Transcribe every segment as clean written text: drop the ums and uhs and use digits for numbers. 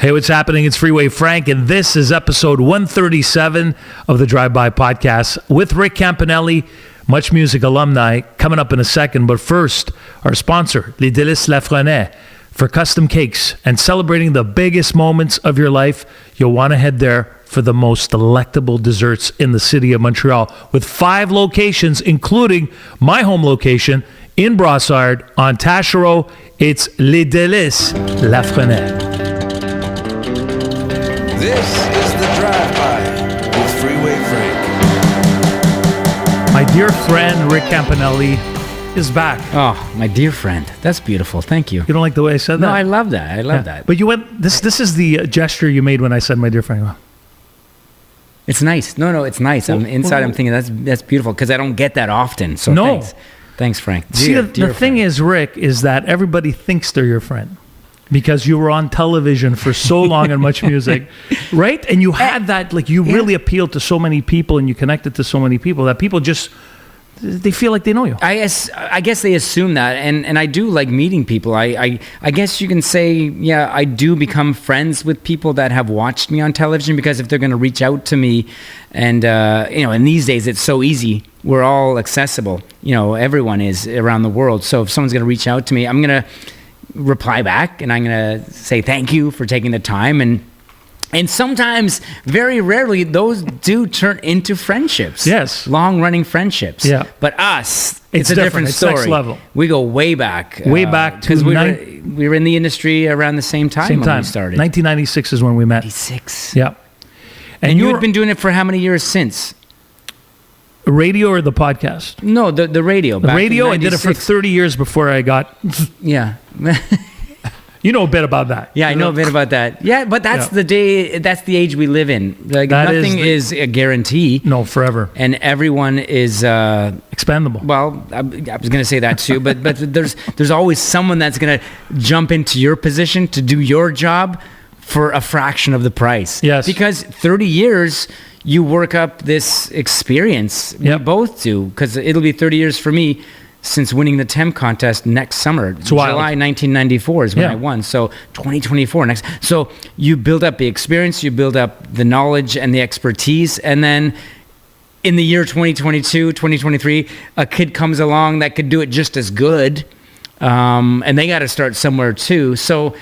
Hey, what's happening? It's Freeway Frank, and this is episode 137 of the Drive-By Podcast with Rick Campanelli, MuchMusic alumni, coming up in a second. But first, our sponsor, Les Délices Lafrenais, for custom cakes and celebrating the biggest moments of your life. You'll want to head there for the most delectable desserts in the city of Montreal, with 5 locations, including my home location in Brossard on Taschereau. It's Les Délices Lafrenais. This is the Drive-By with Freeway Frank. My dear friend Rick Campanelli is back. Oh, my dear friend. That's beautiful. Thank you. You don't like the way I said that? No, I love that. I love that. But you went. This is the gesture you made when I said, "My dear friend." It's nice. No, it's nice. I'm thinking that's beautiful because I don't get that often. So no. Thanks, Frank. See, the thing is, Rick, is that everybody thinks they're your friend. Because you were on television for so long on MuchMusic, right? And you had that, like, you really appealed to so many people and you connected to so many people that people just, they feel like they know you. I guess they assume that, and I do like meeting people. I guess you can say, yeah, I do become friends with people that have watched me on television, because if they're going to reach out to me, and and these days it's so easy. We're all accessible. Everyone is around the world. So if someone's going to reach out to me, I'm going to reply back, and I'm going to say thank you for taking the time, and sometimes, very rarely, those do turn into friendships. Yes, long-running friendships. Yeah, but us, it's a different story. It's next level. We go way back. Because we were in the industry around the same time when we started. 1996 is when we met. 96. Yeah, and you had been doing it for how many years since? Radio or the podcast? No, the radio. The radio, I did it for 30 years before I got... Yeah. You know a bit about that. Yeah, I know a bit about that. Yeah, but that's the age we live in. Like, nothing is a guarantee. No, forever. And everyone is... expendable. Well, I was going to say that too, but there's always someone that's going to jump into your position to do your job for a fraction of the price. Yes. Because 30 years... you work up this experience. Yep. We both do, because it'll be 30 years for me since winning the Temp contest next summer. It's wild. July 1994 is when I won. So 2024 next. So you build up the experience, you build up the knowledge and the expertise, and then in the year 2022, 2023, a kid comes along that could do it just as good, and they got to start somewhere too. So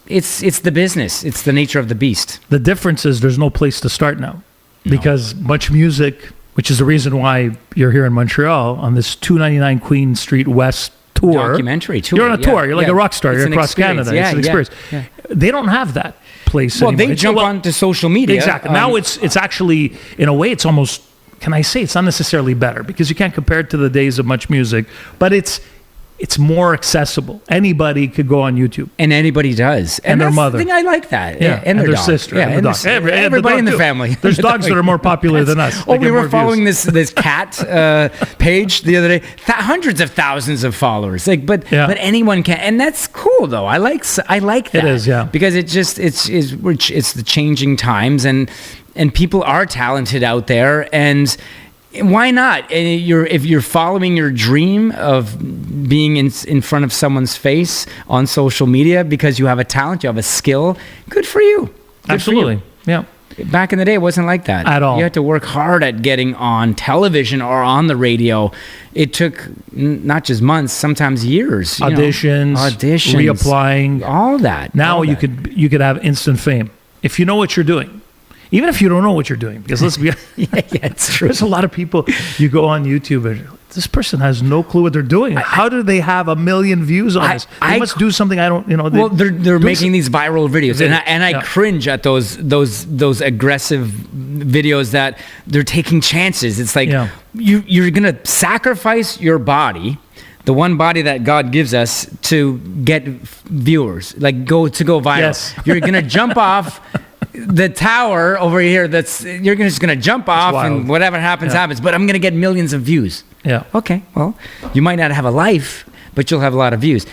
It's the business. It's the nature of the beast. The difference is there's no place to start now. Because MuchMusic, which is the reason why you're here in Montreal on this 299 Queen Street West tour. Documentary tour. You're on a tour. You're like a rock star. You're across Canada. Yeah, it's an experience. Yeah. They don't have that place anymore. They jump onto social media. Exactly. Now it's actually, in a way, it's almost, can I say, it's not necessarily better, because you can't compare it to the days of MuchMusic, but it's more accessible. Anybody could go on YouTube. And anybody does. And their mother. I like that. Yeah. And their dog. sister. Yeah, and the dog. Everybody in the family. There's dogs that are more popular than us. We were following this cat page the other day. Hundreds of thousands of followers. But anyone can. And that's cool, though. I like that. It is, yeah. Because it's the changing times, and people are talented out there, and why not? If you're following your dream of being in front of someone's face on social media because you have a talent, you have a skill, good for you. Absolutely. Yeah. Back in the day, it wasn't like that. At all. You had to work hard at getting on television or on the radio. It took not just months, sometimes years. Auditions, reapplying. All that. Now you could have instant fame if you know what you're doing. Even if you don't know what you're doing, because let's be honest, it's true. There's a lot of people, you go on YouTube and this person has no clue what they're doing. How do they have 1 million views on this? They must do something I don't, Well, they're making these viral videos, and I cringe at those aggressive videos that they're taking chances. It's like you're gonna sacrifice your body, the one body that God gives us, to get viewers, like go viral. Yes. You're gonna jump off the tower over here. You're just gonna jump off, and whatever happens. But I'm gonna get millions of views. Yeah. Okay. Well, you might not have a life, but you'll have a lot of views.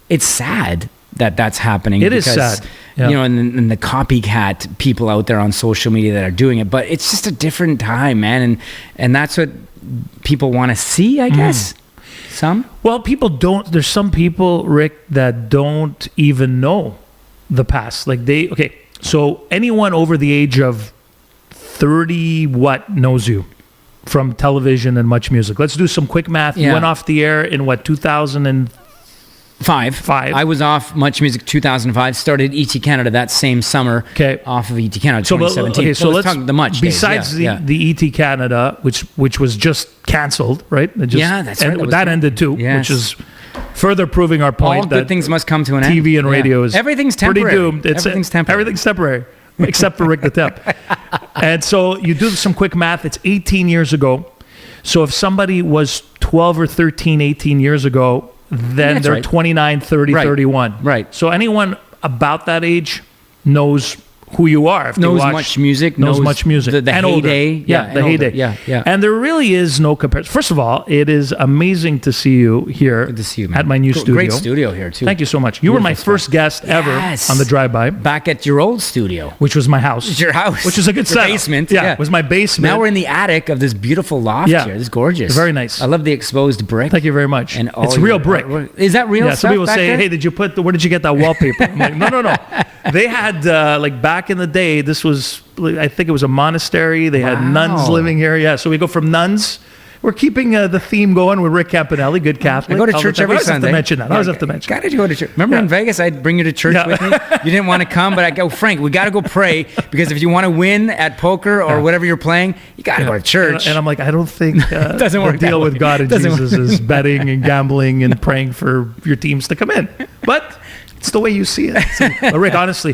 It's sad that that's happening. It is sad. Yeah. And the copycat people out there on social media that are doing it. But it's just a different time, man, and that's what people want to see, I guess. Some? Well, people don't. There's some people, Rick, that don't even know the past. Like so anyone over the age of 30 knows you from television and Much Music. Let's do some quick math. You went off the air in 2005. I was off Much Music 2005. Started ET Canada that same summer. Okay. Off of ET Canada 2017. So let's talk the Much. Besides days. the ET Canada, which was just canceled, right? That's right. That ended too, which is further proving our point. All good things must come to an end. TV and radio is everything's temporary. Pretty doomed. Everything's temporary, except for Rick the Temp. And so you do some quick math. It's 18 years ago. So if somebody was 12 or 13, 18 years ago, then they're 29, 30, 31. Right. So anyone about that age knows who you are. Knows Much Music. Knows Much Music. The heyday. The heyday. Yeah. And there really is no comparison. First of all, it is amazing to see you here. Good to see you, man. At my new studio. Great studio here, too. Thank you so much. You were my first guest ever on the Drive-By. Back at your old studio. Which was my house. It's your house. Which is a good setup. Basement. Yeah, it was my basement. Now we're in the attic of this beautiful loft here. This is gorgeous. Very nice. I love the exposed brick. Thank you very much. And it's real brick. Is that real stuff? Some people say, there? hey, where did you get that wallpaper? I'm like, no. They had, back in the day, this was, I think it was a monastery. They had nuns living here. Yeah, so we go from nuns. We're keeping the theme going with Rick Campanelli, good Catholic. I go to church every Sunday. I always have to mention that. Got to go to church. Remember in Vegas, I'd bring you to church with me? You didn't want to come, but I go, Frank, we got to go pray, because if you want to win at poker or whatever you're playing, you got to go to church. And I'm like, I don't think doesn't work the deal with God and Jesus is betting and gambling and praying for your teams to come in. But it's the way you see it. But Rick, honestly,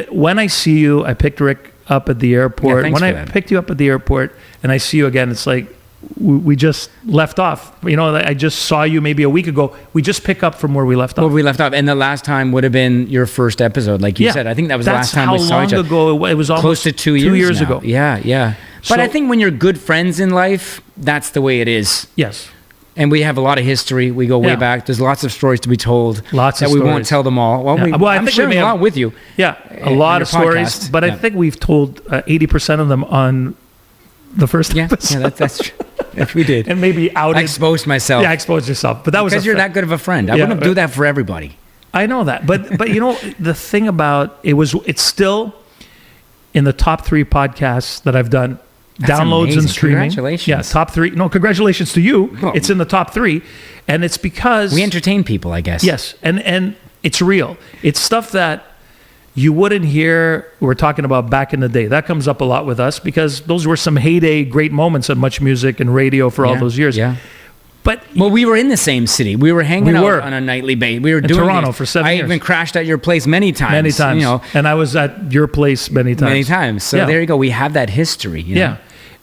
when I see you, I picked Rick up at the airport. When I picked you up at the airport and I see you again, it's like we just left off. I just saw you maybe a week ago. We just pick up from where we left off. And the last time would have been your first episode, like you said. I think that was the last time we saw each other. How long ago? It was almost close to 2 years ago. Yeah. But I think when you're good friends in life, that's the way it is. Yes. And we have a lot of history. We go way back. There's lots of stories to be told. Lots of stories. We won't tell them all. Well, I'm sharing a lot with you. Yeah, a lot of stories. But I think we've told 80% of them on the first episode. Yeah, that's true. Yes, we did. And maybe outed. I exposed myself. Yeah, I exposed yourself. But that was because you're that good of a friend. I wouldn't do that for everybody. I know that. But the thing about it's still in the top 3 podcasts that I've done. That's downloads amazing. and streaming. Congratulations. Yeah, top 3. No, congratulations to you. Oh. It's in the top 3. And it's because we entertain people, I guess. Yes. And it's real. It's stuff that you wouldn't hear. We're talking about back in the day. That comes up a lot with us because those were some heyday great moments on Much Music and radio for all those years. Yeah. But we were in the same city. We were hanging out on a nightly basis. We were doing Toronto for 7 years. I even crashed at your place many times. And I was at your place many times. So there you go. We have that history. Yeah.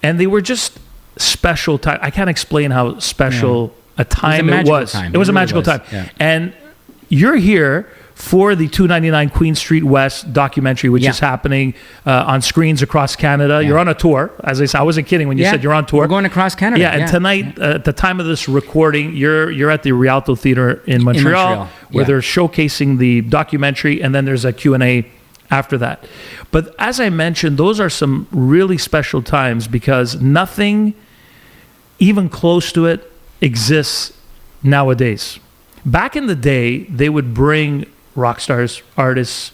And they were just special time. I can't explain how special a time it was. It was a magical time. Yeah. And you're here for the 299 Queen Street West documentary, which is happening on screens across Canada. Yeah. You're on a tour. As I said, I wasn't kidding when you said you're on tour. We're going across Canada. Yeah, and tonight, at the time of this recording, you're at the Rialto Theatre in Montreal, where they're showcasing the documentary, and then there's a Q&A after that. But as I mentioned, those are some really special times because nothing even close to it exists nowadays. Back in the day, they would bring rock stars, artists.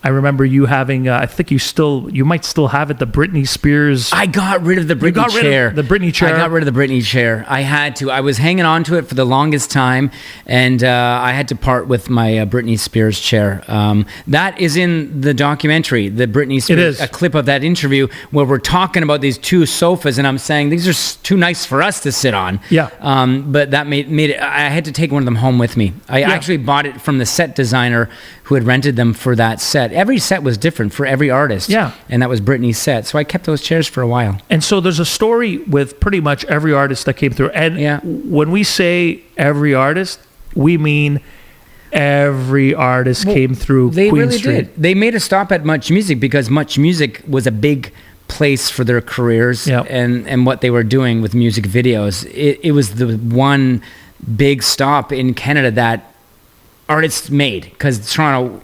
I remember you having, I think you might still have it, the Britney Spears. I got rid of the Britney chair. The Britney chair. I got rid of the Britney chair. I had to. I was hanging on to it for the longest time, and I had to part with my Britney Spears chair. That is in the documentary, the Britney Spears, a clip of that interview where we're talking about these 2 sofas, and I'm saying, these are too nice for us to sit on. Yeah. But that made it, I had to take one of them home with me. I actually bought it from the set designer who had rented them for that set. Every set was different for every artist. Yeah. And that was Britney's set. So I kept those chairs for a while. And so there's a story with pretty much every artist that came through. And when we say every artist, we mean every artist came through Queen Street. They did. They made a stop at Much Music because Much Music was a big place for their careers and what they were doing with music videos. It was the one big stop in Canada that artists made because Toronto,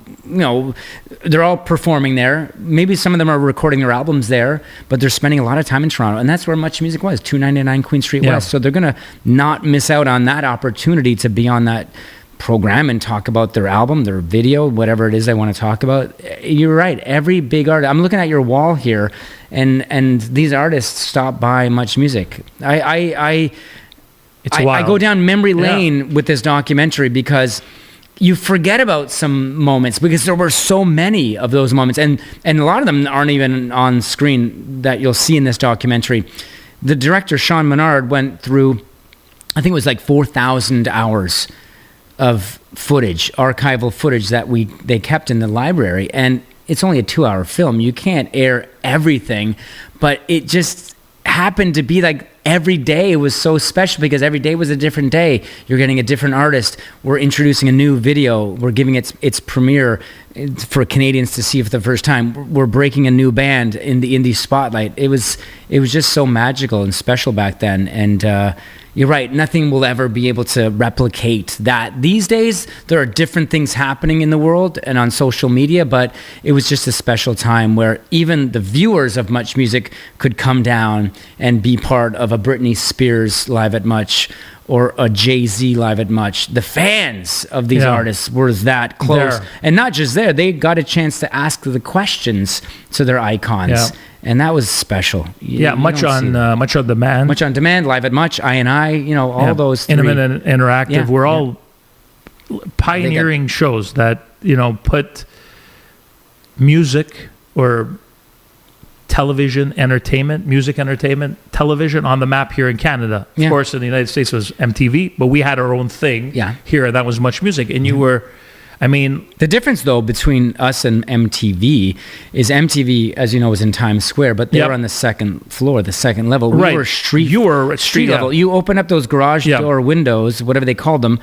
they're all performing there. Maybe some of them are recording their albums there, but they're spending a lot of time in Toronto, and that's where Much Music was, 299 Queen Street West. So they're going to not miss out on that opportunity to be on that program and talk about their album, their video, whatever it is I want to talk about. You're right. Every big artist. I'm looking at your wall here, and these artists stop by Much Music. I go down memory lane with this documentary because you forget about some moments because there were so many of those moments, and a lot of them aren't even on screen that you'll see in this documentary. The director, Sean Menard, went through, I think it was like 4,000 hours of footage, archival footage that they kept in the library. And it's only a 2-hour film. You can't air everything, but it just happened to be like every day was so special because every day was a different day. You're getting a different artist. We're introducing a new video. We're giving its premiere for Canadians to see for the first time. We're breaking a new band in the indie spotlight. It was just so magical and special back then. And you're right, nothing will ever be able to replicate that. These days, there are different things happening in the world and on social media, but it was just a special time where even the viewers of Much Music could come down and be part of a Britney Spears live at Much or a Jay-Z live at Much. The fans of these artists were that close. There. And not just there, they got a chance to ask the questions to their icons. Yeah. And that was special. Much on Demand. Much on Demand, Live at Much, I&I, all those three. Intimate and Interactive. We're all pioneering shows that, put music or television entertainment, music entertainment, television on the map here in Canada. Of course, in the United States it was MTV, but we had our own thing here, and that was Much Music. And you were, the difference though between us and MTV is MTV, as you know, was in Times Square, but they were on the second floor, the second level. We were street. You were street level. You open up those garage door windows, whatever they called them.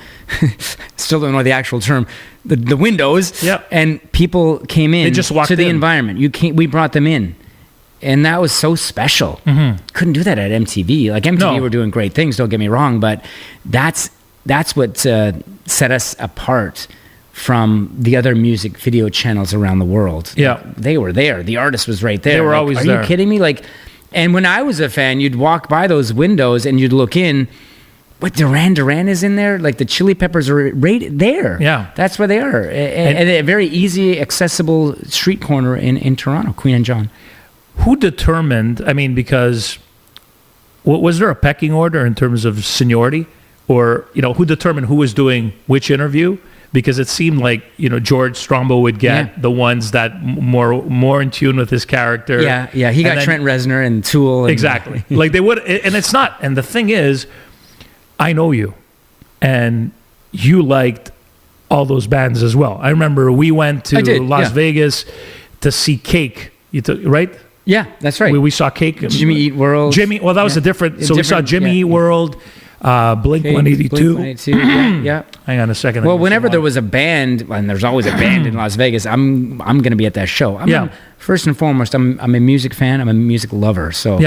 Still don't know the actual term. The windows. And people came in. They just walked to the environment. We brought them in. And that was so special. Couldn't do that at MTV. Like MTV were doing great things, don't get me wrong, but that's what set us apart from the other music video channels around the world. They were there. The artist was right there. They were always there. Are you kidding me? And when I was a fan, you'd walk by those windows and you'd look in. What, Duran is in there? Like the Chili Peppers are right there. Yeah. That's where they are. And a very easy, accessible street corner in Toronto, Queen and John. Who determined, because was there a pecking order in terms of seniority? Or, who determined who was doing which interview? Because it seemed like, George Strombo would get the ones that more in tune with his character. Yeah. He got Trent Reznor and Tool. Exactly. Like they would, and it's not, and the thing is, I know you, and you liked all those bands as well. I remember we went to Las Vegas to see Cake, right? Yeah, that's right. We saw Cake. Jimmy Eat World. Well, that was a different. So we saw Jimmy Eat World, Blink 182. Blink 182. Yeah. Hang on a second. Well, whenever there was a band, and there's always a band in Las Vegas, I'm going to be at that show. First and foremost, I'm a music fan. I'm a music lover. So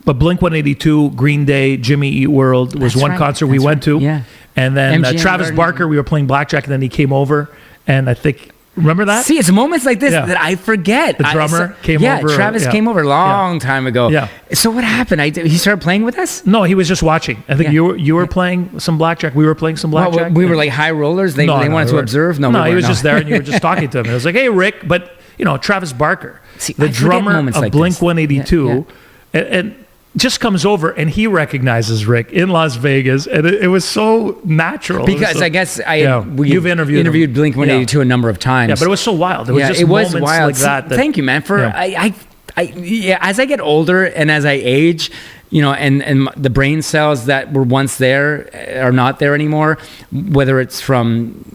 but Blink 182, Green Day, Jimmy Eat World was one concert we went to. Yeah. And then Travis Barker, we were playing blackjack, and then he came over, and I think. Remember that? See, it's moments like this that I forget. The drummer came over. Yeah, Travis came over a long time ago. Yeah. So what happened? He started playing with us? No, he was just watching. I think you were playing some blackjack. We were playing some blackjack. Well, we were like high rollers. They wanted to observe. No, he was just there, and you were just talking to him. It was like, hey, Rick, but Travis Barker, the drummer of Blink 182, and just comes over and he recognizes Rick in Las Vegas, and it was so natural. Because I guess you've interviewed Blink 182 a number of times. Yeah, but it was so wild. It was just moments like that. Thank you, man. As I get older and as I age, and the brain cells that were once there are not there anymore. Whether it's from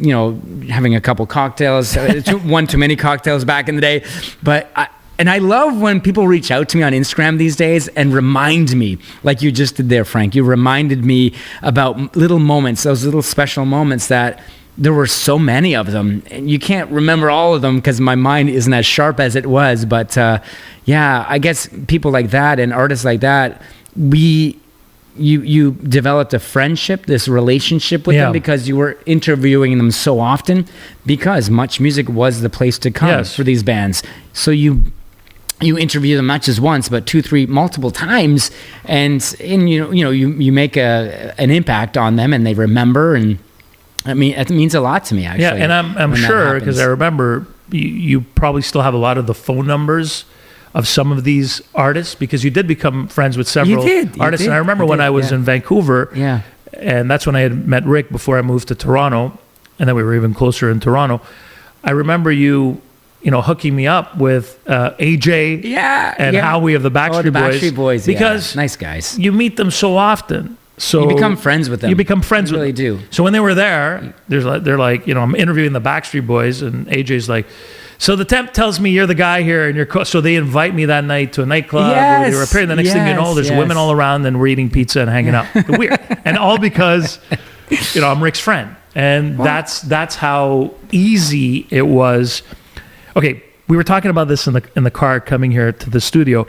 having a couple cocktails, one too many cocktails back in the day, but. And I love when people reach out to me on Instagram these days and remind me, like you just did there, Frank. You reminded me about little moments, those little special moments that there were so many of them. And you can't remember all of them because my mind isn't as sharp as it was. But I guess people like that and artists like that, you developed a friendship, this relationship with them because you were interviewing them so often, because Much Music was the place to come for these bands. So you interview them not just once, but 2, 3, multiple times, and you make an impact on them, and they remember, and I mean, it means a lot to me, actually. Yeah, and I'm when that sure, because happens. I remember you probably still have a lot of the phone numbers of some of these artists, because you did become friends with several You artists. did, And I remember you when did, I was yeah. in Vancouver, Yeah. and that's when I had met Rick before I moved to Toronto, and then we were even closer in Toronto. I remember you hooking me up with AJ Yeah, and yeah. Howie of the Backstreet Boys. Backstreet Boys, yeah. Because Nice guys. you meet them so often. So You become friends with them. You become friends You with really them. do. So when they were there, they're like, I'm interviewing the Backstreet Boys, and AJ's like, so the Temp tells me you're the guy here, and so they invite me that night to a nightclub where they were appearing. The next thing you know, there's women all around, and we're eating pizza and hanging out. Weird, and all because I'm Rick's friend, and that's how easy it was. Okay, we were talking about this in the car coming here to the studio.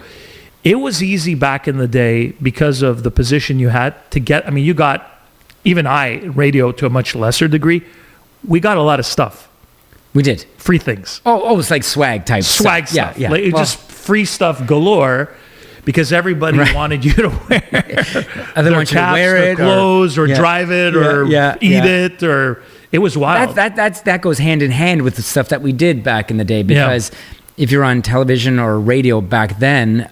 It was easy back in the day because of the position you had to get. I mean, you got, even radio to a much lesser degree. We got a lot of stuff. We did. Free things. Oh, it's like swag type Swag stuff. stuff. Yeah. Like, just free stuff galore, because everybody wanted you to wear Other their want you to caps, wear their it, clothes, or drive it, or eat it, or it was wild. That goes hand in hand with the stuff that we did back in the day, because if you're on television or radio back then,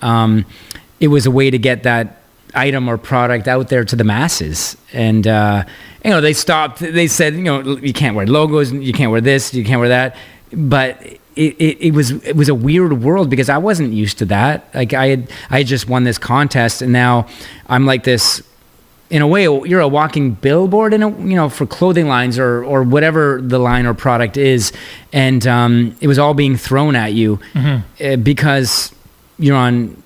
it was a way to get that item or product out there to the masses. And they said, you can't wear logos, you can't wear this, you can't wear that. But it was a weird world, because I wasn't used to that. Like I had just won this contest, and now I'm like this. In a way, you're a walking billboard, for clothing lines or whatever the line or product is, and it was all being thrown at you because you're on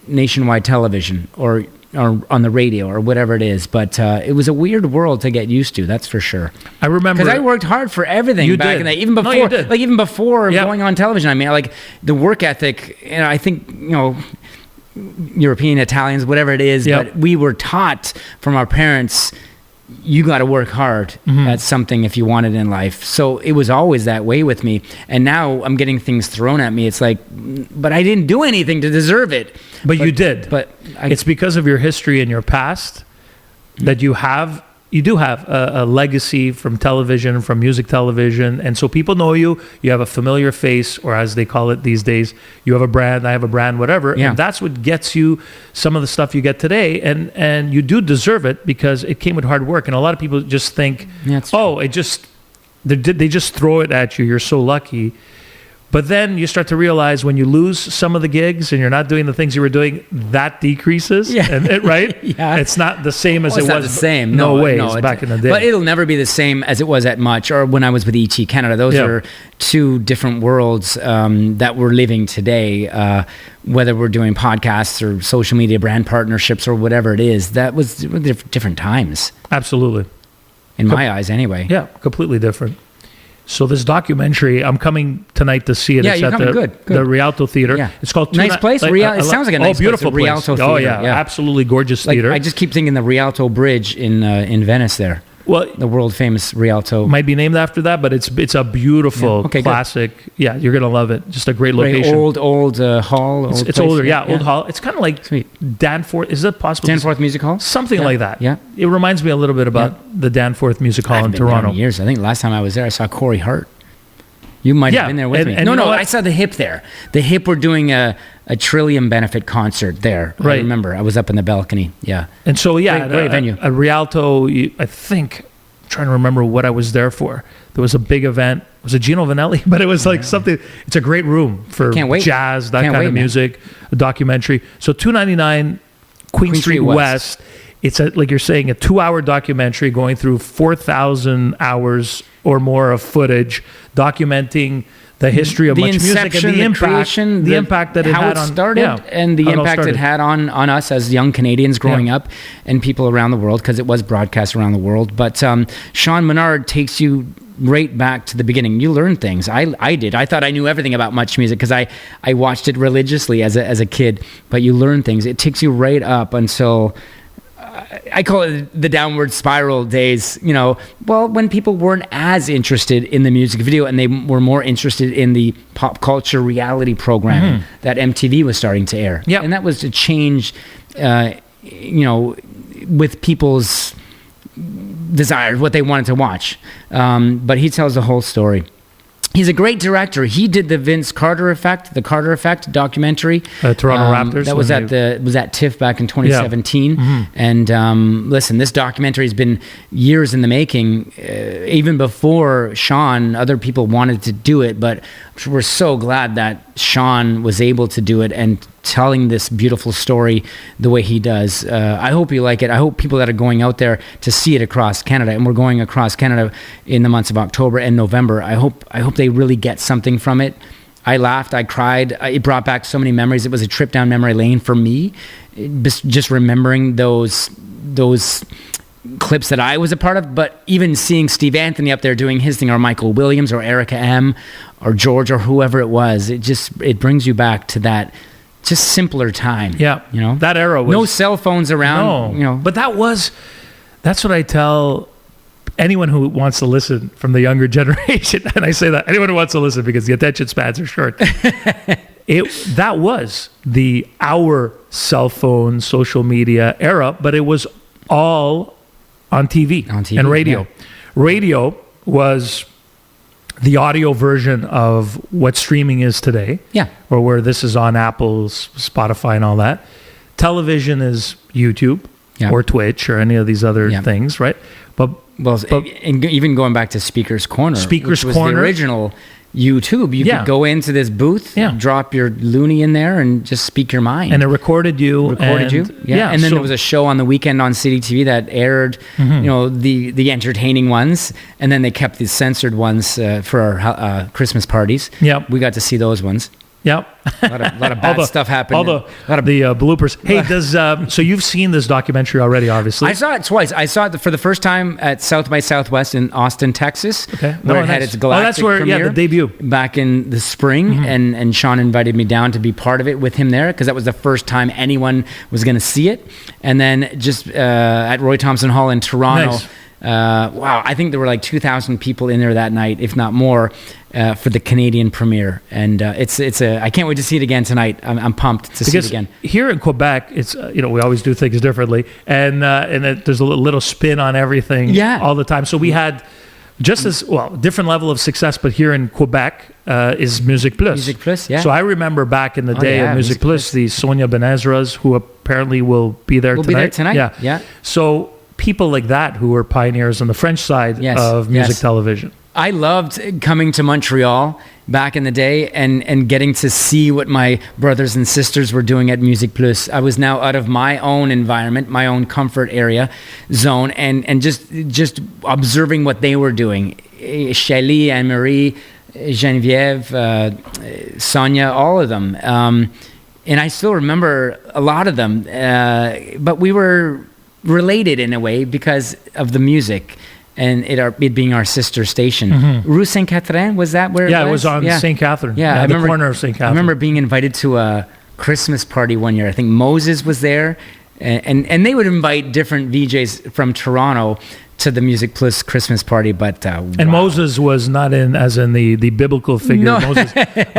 nationwide television or on the radio or whatever it is. But it was a weird world to get used to. That's for sure. I remember, because I worked hard for everything You back did. in the day, even before, No, you did. even before Yeah. going on television. I mean, like the work ethic. And I think European, Italians, whatever it is, Yep. but we were taught from our parents, you got to work hard at something if you want it in life. So it was always that way with me. And now I'm getting things thrown at me. It's like, but I didn't do anything to deserve it. but you did. But It's because of your history and your past that you do have a legacy from television, from music television. And so people know you have a familiar face, or as they call it these days, you have a brand, I have a brand, whatever. Yeah. And that's what gets you some of the stuff you get today. And you do deserve it, because it came with hard work. And a lot of people just think, they just throw it at you. You're so lucky. But then you start to realize when you lose some of the gigs and you're not doing the things you were doing, that decreases. Yeah. Right? Yeah. It's not the same as it's it not was. the same. No way. it's Back in the day. But it'll never be the same as it was at Much or when I was with ET Canada. Those are two different worlds that we're living today. Whether we're doing podcasts or social media brand partnerships or whatever it is, that was different times. Absolutely. In my eyes, anyway. Yeah, completely different. So this documentary, I'm coming tonight to see it. Yeah, it's you're at coming. Good. the Rialto Theater. Yeah. It's called Nice place. It sounds like a nice place, beautiful the Rialto place. Oh Theater, yeah, absolutely gorgeous theater. I just keep thinking the Rialto Bridge in Venice there. Well, The world famous Rialto. might be named after that, but it's a beautiful Okay, good. classic. Yeah, you're gonna love it. Just a great location. Very old hall. it's place. older, old hall. It's kind of like Sweet. Danforth. Is it possible? Danforth Music Hall? Something Yeah, like that. yeah. It reminds me a little bit about the Danforth Music Hall in I've been there Toronto. in years. I think last time I was there, I saw Corey Hart. You might have been there with me. and you know what? I saw the Hip there. The Hip were doing a Trillium benefit concert there. Right. I remember. I was up in the balcony. Yeah. And so, Great venue. At Rialto, I think, I'm trying to remember what I was there for. There was a big event. Was it Gino Vanelli? But it was like something. It's a great room for Can't wait. jazz, that Can't kind wait, of man. music, a documentary. So 299 Queen Street West. It's like you're saying, a 2-hour documentary going through 4,000 hours or more of footage, documenting the history of The Much Music and inception, the impact, creation, the impact that it how had it on started, and the how it all impact it started. had on us as young Canadians growing Yeah. up, and people around the world, because it was broadcast around the world. But Sean Menard takes you right back to the beginning. You learn things. I did. I thought I knew everything about Much Music because I watched it religiously as a kid. But you learn things. It takes you right up until. I call it the downward spiral days, when people weren't as interested in the music video and they were more interested in the pop culture reality programming that MTV was starting to air. Yeah. And that was to change, with people's desired, what they wanted to watch. But he tells the whole story. He's a great director. He did the the Carter Effect documentary. Toronto Raptors. That was at TIFF back in 2017. Yeah. Mm-hmm. And listen, this documentary has been years in the making. Even before Sean, other people wanted to do it, but we're so glad that Sean was able to do it and telling this beautiful story the way he does. I hope you like it. I hope people that are going out there to see it across Canada, and we're going across Canada in the months of October and November. I hope they really get something from it. I laughed, I cried. It brought back so many memories. It was a trip down memory lane for me, just remembering those clips that I was a part of, but even seeing Steve Anthony up there doing his thing, or Michael Williams, or Erica M, or George, or whoever it was, it brings you back to that just simpler time. Yeah, you know, that era was no cell phones around. No, you know, but that's what I tell anyone who wants to listen from the younger generation, and I say that anyone who wants to listen because the attention spans are short. That was our cell phone, social media era, but it was all on TV and radio. Yeah. Radio was the audio version of what streaming is today. Yeah. Or where this is on Apple's, Spotify, and all that. Television is YouTube or Twitch or any of these other things, right? But and even going back to Speaker's Corner, which was the original YouTube. You could go into this booth, drop your loony in there, and just speak your mind. And it recorded you. Yeah. And then there was a show on the weekend on City TV that aired, you know, the entertaining ones, and then they kept the censored ones for our Christmas parties. Yeah, we got to see those ones. Yep. A lot of bad stuff happened. All the bloopers. Hey, so you've seen this documentary already, obviously? I saw it twice. I saw it for the first time at South by Southwest in Austin, Texas. Okay. Where it had its galactic premiere. The debut. Back in the spring, and Sean invited me down to be part of it with him there, because that was the first time anyone was going to see it. And then just at Roy Thompson Hall in Toronto. Nice. Wow, I think there were like 2,000 people in there that night, if not more, for the Canadian premiere, and I can't wait to see it again tonight. I'm pumped to see it again. Here in Quebec, it's we always do things differently, and there's a little spin on everything all the time. So we had just as different level of success, but here in Quebec is Music Plus. Music Plus, yeah. So I remember back in the day at Music Plus, the Sonia Benezras, who apparently will be there tonight. Yeah. So people like that who were pioneers on the French side of music television. I loved coming to Montreal back in the day and getting to see what my brothers and sisters were doing at Music Plus. I was now out of my own environment, my own comfort area zone, and just observing what they were doing. Shelley, Anne-Marie, Geneviève, Sonia, all of them. And I still remember a lot of them, but we were related in a way because of the music and it being our sister station. Rue Saint Catherine, was that where it was? Yeah, it was on Saint Catherine. Yeah, the corner of Saint Catherine. I remember being invited to a Christmas party one year. I think Moses was there, and they would invite different VJs from Toronto to the Music Plus Christmas party, but Moses was not in the biblical figure. No.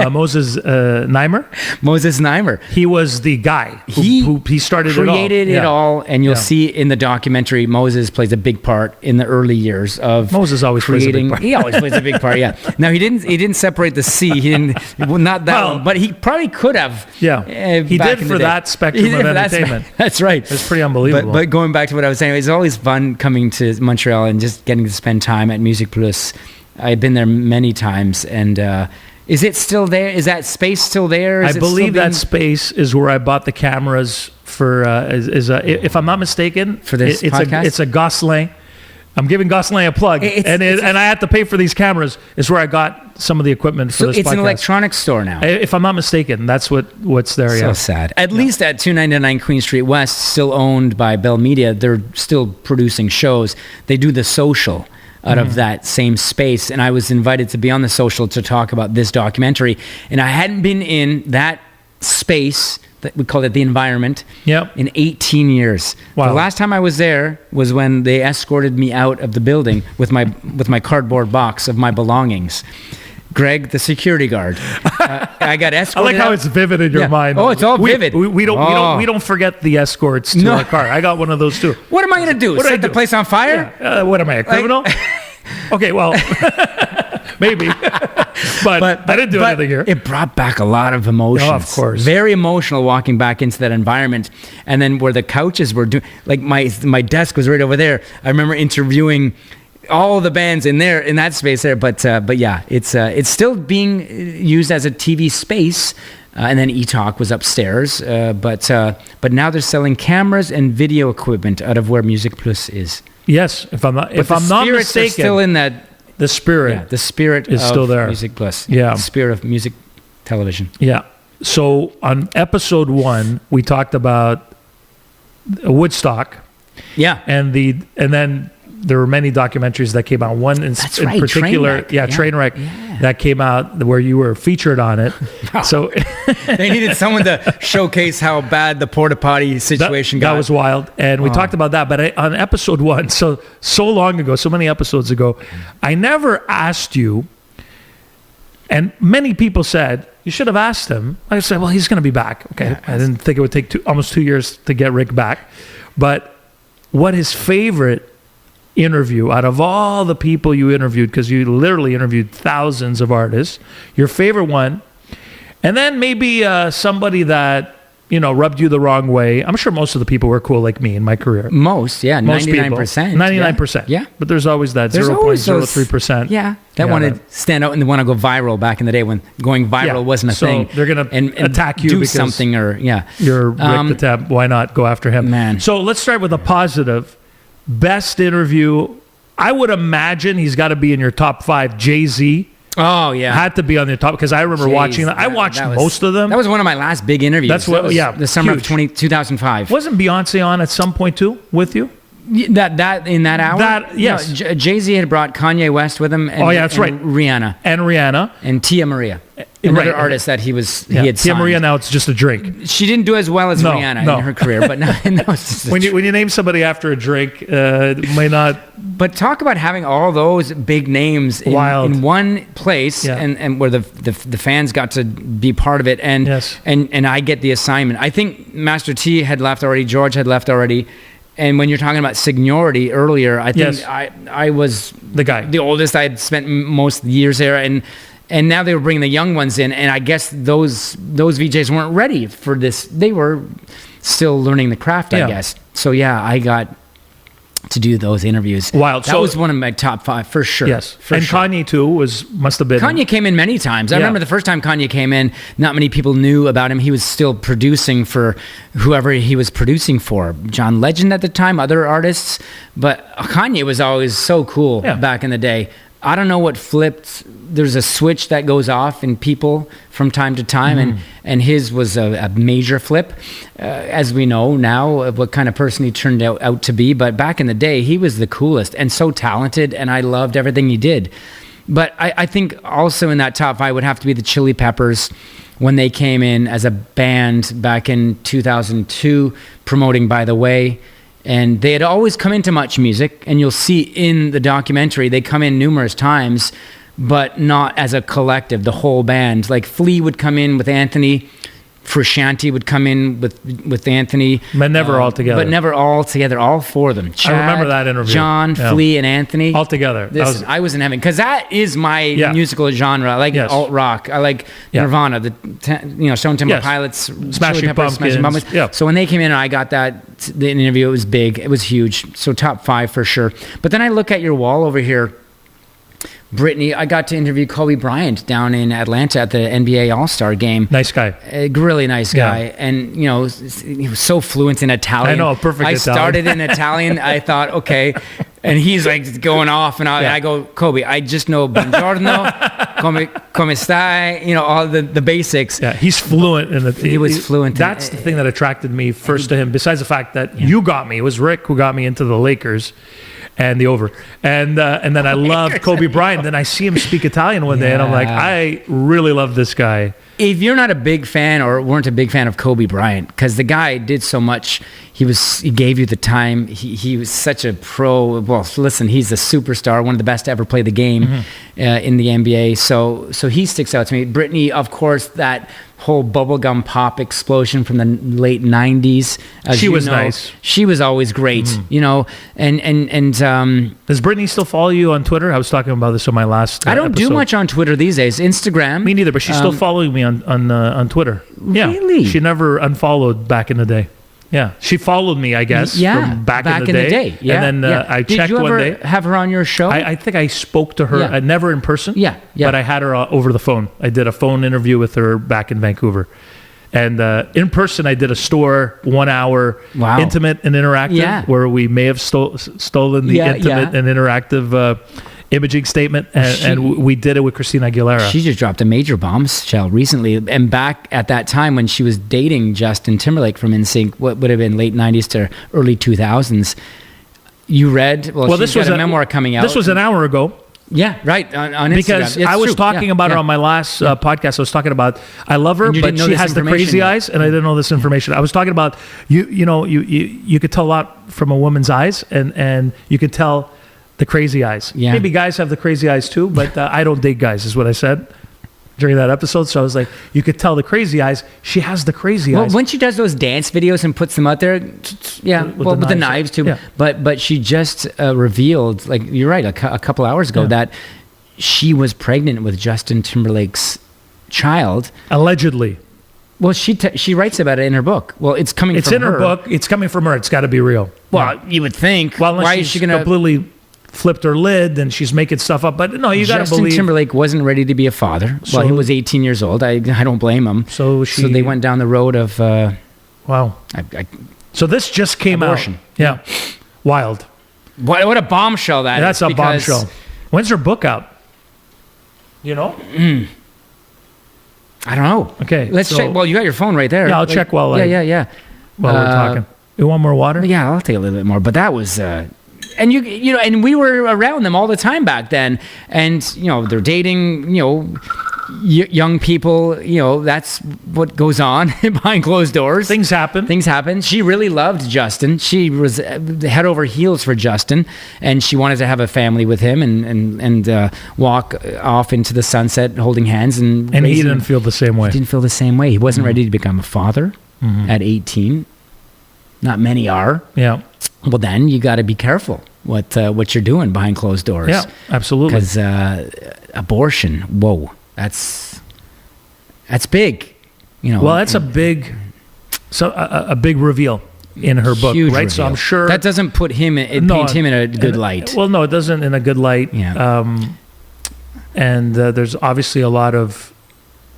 Moses Neimer. Moses Neimer. He was the guy who started created it all, and you'll see in the documentary Moses plays a big part in the early years of Moses always creating. Plays a big part. He always plays a big part. Yeah. Now he didn't separate the C. He didn't not that one, but he probably could have. Yeah, he did for that spectrum of entertainment. That's right. It's pretty unbelievable. But going back to what I was saying, it's always fun coming to Montreal and just getting to spend time at Music Plus. I've been there many times, and is it still there? Is that space still there? I believe that space is where I bought the cameras for. If I'm not mistaken, for this podcast? It's a Gosselin. I'm giving Gosselin a plug, and I had to pay for these cameras. It's where I got some of the equipment for this podcast. It's an electronics store now. If I'm not mistaken, that's what's there. So sad. At least at 299 Queen Street West, still owned by Bell Media, they're still producing shows. They do the social out of that same space, and I was invited to be on the social to talk about this documentary, and I hadn't been in that space. We call it the environment. In 18 years. Wow. The last time I was there was when they escorted me out of the building with my cardboard box of my belongings. Greg, the security guard. I got I escorted. like how out. it's vivid in your Yeah. mind. Oh, it's all vivid. We Oh. don't forget the escorts to No. our car. I got one of those too. What am I going to do? What did I Set the do? place on fire? Yeah. What am I, a criminal? Okay, well, maybe. but I didn't do anything here. It brought back a lot of emotions. Oh, of course. Very emotional walking back into that environment. And then where the couches were doing, like my desk was right over there. I remember interviewing all the bands in there, in that space there. But yeah, it's still being used as a TV space. And then eTalk was upstairs. But now they're selling cameras and video equipment out of where Music Plus is. Yes, if I'm not But the spirits mistaken, are still in that. the spirit. Yeah, the spirit is of still there. Music Plus. Yeah. The spirit of music television. Yeah. So on episode 1, we talked about Woodstock, Yeah. and then there were many documentaries that came out. One in right, particular, Trainwreck. Yeah. Trainwreck, Yeah. that came out where you were featured on it. So They needed someone to showcase how bad the porta potty situation that got. was wild, and we talked about that. But on episode 1, so long ago, so many episodes ago, I never asked you, and many people said you should have asked him. I said, well, he's going to be back. Okay, Yeah. I didn't think it would take almost 2 years to get Rick back, but what his favorite interview out of all the people you interviewed, because you literally interviewed thousands of artists, your favorite one, and then maybe somebody that rubbed you the wrong way. I'm sure most of the people were cool like me in my career. Most, yeah, Most 99%. 99%. Yeah. But there's always that There's always those- 0.03%. Yeah. That wanted to stand out and want to go viral back in the day when going viral Yeah. wasn't a So thing. they're gonna and attack you do because something or, yeah. You're Rick the Temp. Why not go after him? Man. So let's start with a positive. Best interview. I would imagine he's got to be in your top 5. Jay-Z Oh, yeah. had to be on the top because I remember watching them. I watched that was- most of them. That was one of my last big interviews. That's what- That was yeah, the summer huge. of 2005. Wasn't Beyonce on at some point too with you? That in that hour? That- yes. No, Jay-Z had brought Kanye West with him. And, Oh, yeah, that's and right. Rihanna. And Rihanna. And Tia Maria. Another Right. artist that he had Tia signed. Maria, now it's just a drink. She didn't do as well as No, Rihanna no. in her career, but now it's just When you name somebody after a drink, it may not. But talk about having all those big names Wild. in one place, Yeah. and where the fans got to be part of it, and Yes. and I get the assignment. I think Master T had left already, George had left already, and when you're talking about seniority earlier, I think Yes. I was The guy. the oldest. I had spent most years there, and now they were bringing the young ones in, and I guess those VJs weren't ready for this. They were still learning the craft, Yeah. I guess. So yeah, I got to do those interviews. Wild. That So- was one of my top 5 for sure. Yes. for And sure. Kanye too must have been. Kanye came in many times. I Yeah. remember the first time Kanye came in, not many people knew about him. He was still producing for whoever he was producing for. John Legend at the time, other artists. But Kanye was always so cool Yeah. back in the day. I don't know what flipped. There's a switch that goes off in people from time to time, Mm-hmm. and his was a major flip. As we know now, of what kind of person he turned out to be. But back in the day, he was the coolest and so talented, and I loved everything he did. But I think also in that top 5 would have to be the Chili Peppers when they came in as a band back in 2002, promoting By the Way. And they had always come into MuchMusic, and you'll see in the documentary, they come in numerous times, but not as a collective, the whole band. Like Flea would come in with Anthony, Frusciante would come in with Anthony. But never all together. But never all together, all 4 of them. I remember that interview. John, Yeah. Flea, and Anthony. All together. That Listen, I was in heaven because that is my Yeah. musical genre. I like Yes. alt rock. I like Yeah. Nirvana, Stone Temple Yes. Pilots, Smashing Chili Peppers, Smashing Pumpkins. Pumpkins. Yeah. So when they came in and I got the interview, it was big. It was huge. So top 5 for sure. But then I look at your wall over here, Brittany. I got to interview Kobe Bryant down in Atlanta at the NBA All-Star game. Nice guy. A really nice Yeah. guy, and he was so fluent in Italian. I know, perfect I Italian. started in Italian. I thought, okay, and he's like going off, and I go, Kobe, I just know buongiorno, come stai, all the basics. Yeah, he's fluent in the. He was fluent in- That's the thing that attracted me first to him. Besides the fact that you got me, it was Rick who got me into the Lakers and the over, and then I loved Kobe Bryant. Then I see him speak Italian one day, and I'm like, Yeah. I really love this guy. If you're not a big fan or weren't a big fan of Kobe Bryant, because the guy did so much, he gave you the time. He was such a pro. Well, listen, he's a superstar, one of the best to ever play the game in the NBA. So he sticks out to me. Britney, of course, that whole bubblegum pop explosion from the late 90s. She was nice. She was always great, you know. And does Britney still follow you on Twitter? I was talking about this on my last I don't do episode. much on Twitter these days. Instagram. Me neither, but she's still following me on Twitter. Yeah. Really? She never unfollowed back in the day. Yeah, she followed me, I guess, from back in the day. Yeah, and then I checked one day. Did you ever have her on your show? I think I spoke to her, Yeah. never in person. Yeah. But I had her over the phone. I did a phone interview with her back in Vancouver. And in person, I did a store 1 hour, Wow. intimate and interactive, where we may have stolen the intimate and interactive imaging statement, and we did it with Christina Aguilera. She just dropped a major bombshell recently, and back at that time when she was dating Justin Timberlake from NSYNC, what would have been late 90s to early 2000s. You read? Well, this she's was got a memoir coming out. This was an hour ago. Yeah, right, on Instagram. Because It's I was true. talking about her on my last podcast. I was talking about I love her, And you but didn't know she this has the information crazy yet. eyes, and I didn't know this information. I was talking about you could tell a lot from a woman's eyes, and you could tell the crazy eyes. Yeah. Maybe guys have the crazy eyes too, but I don't date guys, is what I said during that episode. So I was like, you could tell the crazy eyes. She has the crazy Well, eyes. when she does those dance videos and puts them out there, yeah, with the knives too. Yeah. But she just revealed, like you're right, a couple hours ago, that she was pregnant with Justin Timberlake's child. Allegedly. Well, she writes about it in her book. Well, it's coming. It's from in her book. It's coming from her. It's got to be real. Well, you would think. Well, why is she going to? completely flipped her lid and she's making stuff up? But no, you got to Justin believe. Timberlake wasn't ready to be a father. Well, he was 18 years old. I don't blame him. So they went down the road of. Wow. So this just came Abortion. out. Yeah. Wild. What a bombshell that is. That's a because- bombshell. When's her book out? You know? I don't know. Okay. Let's so- check. Well, you got your phone right there. Yeah, I'll check while Yeah, I- yeah. While we're talking. You want more water? Yeah, I'll take a little bit more. But that was, and you know, and we were around them all the time back then, and they're dating, young people. That's what goes on behind closed doors. Things happen. Things happen. She really loved Justin. She was head over heels for Justin, and she wanted to have a family with him and walk off into the sunset holding hands. And he didn't feel the same way. He didn't feel the same way. He wasn't ready to become a father at 18. Not many are. Yeah. Well, then you got to be careful what you're doing behind closed doors. Yeah, absolutely. Because abortion, whoa, that's big. Well, that's a big reveal in her book, Huge right? So reveal. I'm sure that doesn't put him. It paint him in a good light. Well, no, it doesn't in a good light. Yeah. And there's obviously a lot of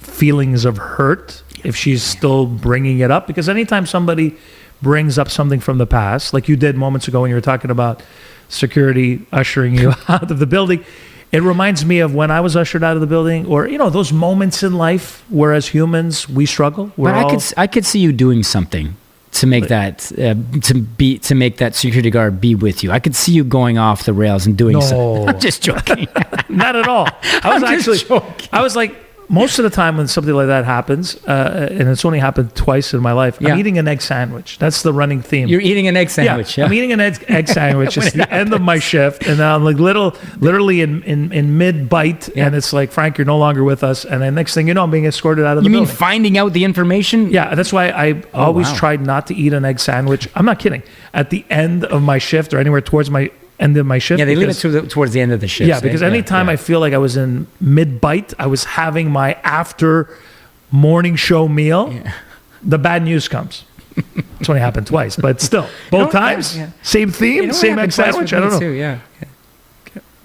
feelings of hurt if she's still bringing it up, because anytime somebody brings up something from the past, like you did moments ago when you were talking about security ushering you out of the building, it reminds me of when I was ushered out of the building, or those moments in life where as humans we struggle. But I could see you doing something to make that to make that security guard be with you. I could see you going off the rails and doing something. I'm just joking. Not at all. I was like, most of the time when something like that happens, and it's only happened twice in my life, I'm eating an egg sandwich. That's the running theme. You're eating an egg sandwich. Yeah. I'm eating an egg sandwich. It's the end of my shift, and I'm like literally in mid bite, and it's like, Frank, you're no longer with us. And then next thing you know, I'm being escorted out of the building. You mean finding out the information? Yeah, that's why I always tried not to eat an egg sandwich. I'm not kidding. At the end of my shift or anywhere towards my end of my shift. Yeah, they leave it towards the end of the shift. Yeah, because anytime I feel like I was in mid-bite, I was having my after morning show meal, the bad news comes. It's only happened twice, but still, both times, same theme, same egg sandwich. I don't know. Too, yeah.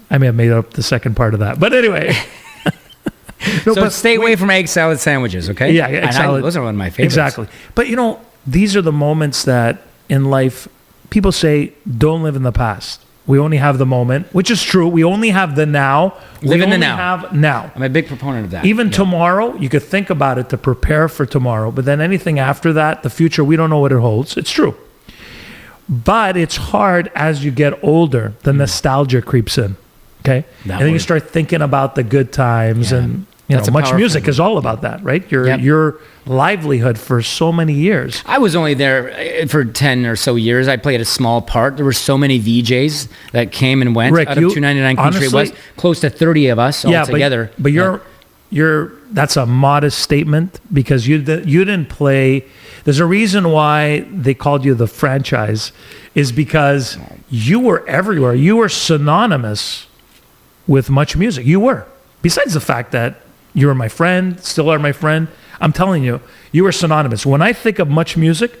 I may have made up the second part of that. But anyway. But stay away from egg salad sandwiches, okay? Yeah, egg salad. Those are one of my favorites. Exactly. But these are the moments that in life, people say, don't live in the past. We only have the moment, which is true. We only have the now. Live in the now. Have now. I'm a big proponent of that. Even tomorrow, you could think about it to prepare for tomorrow. But then anything after that, the future, we don't know what it holds. It's true. But it's hard as you get older. The nostalgia creeps in. Okay? And then you start thinking about the good times. And That's a Much powerful- Music is all about that, right? Yep. Your livelihood for so many years. I was only there for 10 or so years. I played a small part. There were so many VJs that came and went Rick, out of 299 Queen Street honestly- West. Close to 30 of us all together. But you're that's a modest statement because you didn't play. There's a reason why they called you the franchise, is because you were everywhere. You were synonymous with Much Music. You were. Besides the fact that you were my friend, still are my friend, I'm telling you, you were synonymous. When I think of Much Music,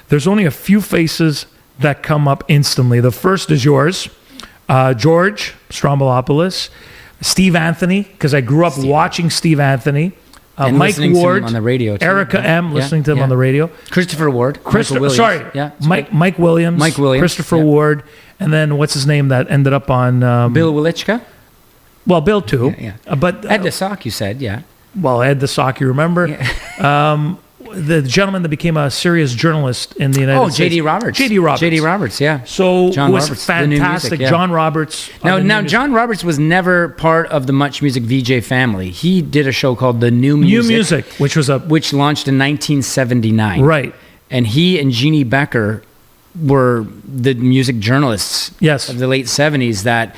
there's only a few faces that come up instantly. The first is yours, George Strombolopoulos, Steve Anthony, because I grew up watching Steve Anthony, And Mike listening to him Ward on the radio, too. Erica Yeah. M, Yeah. listening to him Yeah. on the radio. Christopher Ward. Michael Williams. Sorry, Yeah. Mike Williams, Mike Williams, Christopher yeah. Ward, and then what's his name that ended up on Bill Wilichka. Well, Bill too, Yeah. but Ed DeSock, you said, yeah. well, Ed the Sock, you remember? The gentleman that became a serious journalist in the United Oh, States. J.D. Roberts. J.D. Roberts. J.D. Roberts, yeah. So John it was Roberts, the new fantastic. music, yeah. John Roberts. on Now, the new now music. John Roberts was never part of the Much Music VJ family. He did a show called The New Music. New Music, which was a which launched in 1979. right. And he and Jeannie Becker were the music journalists Yes. of the late 70s that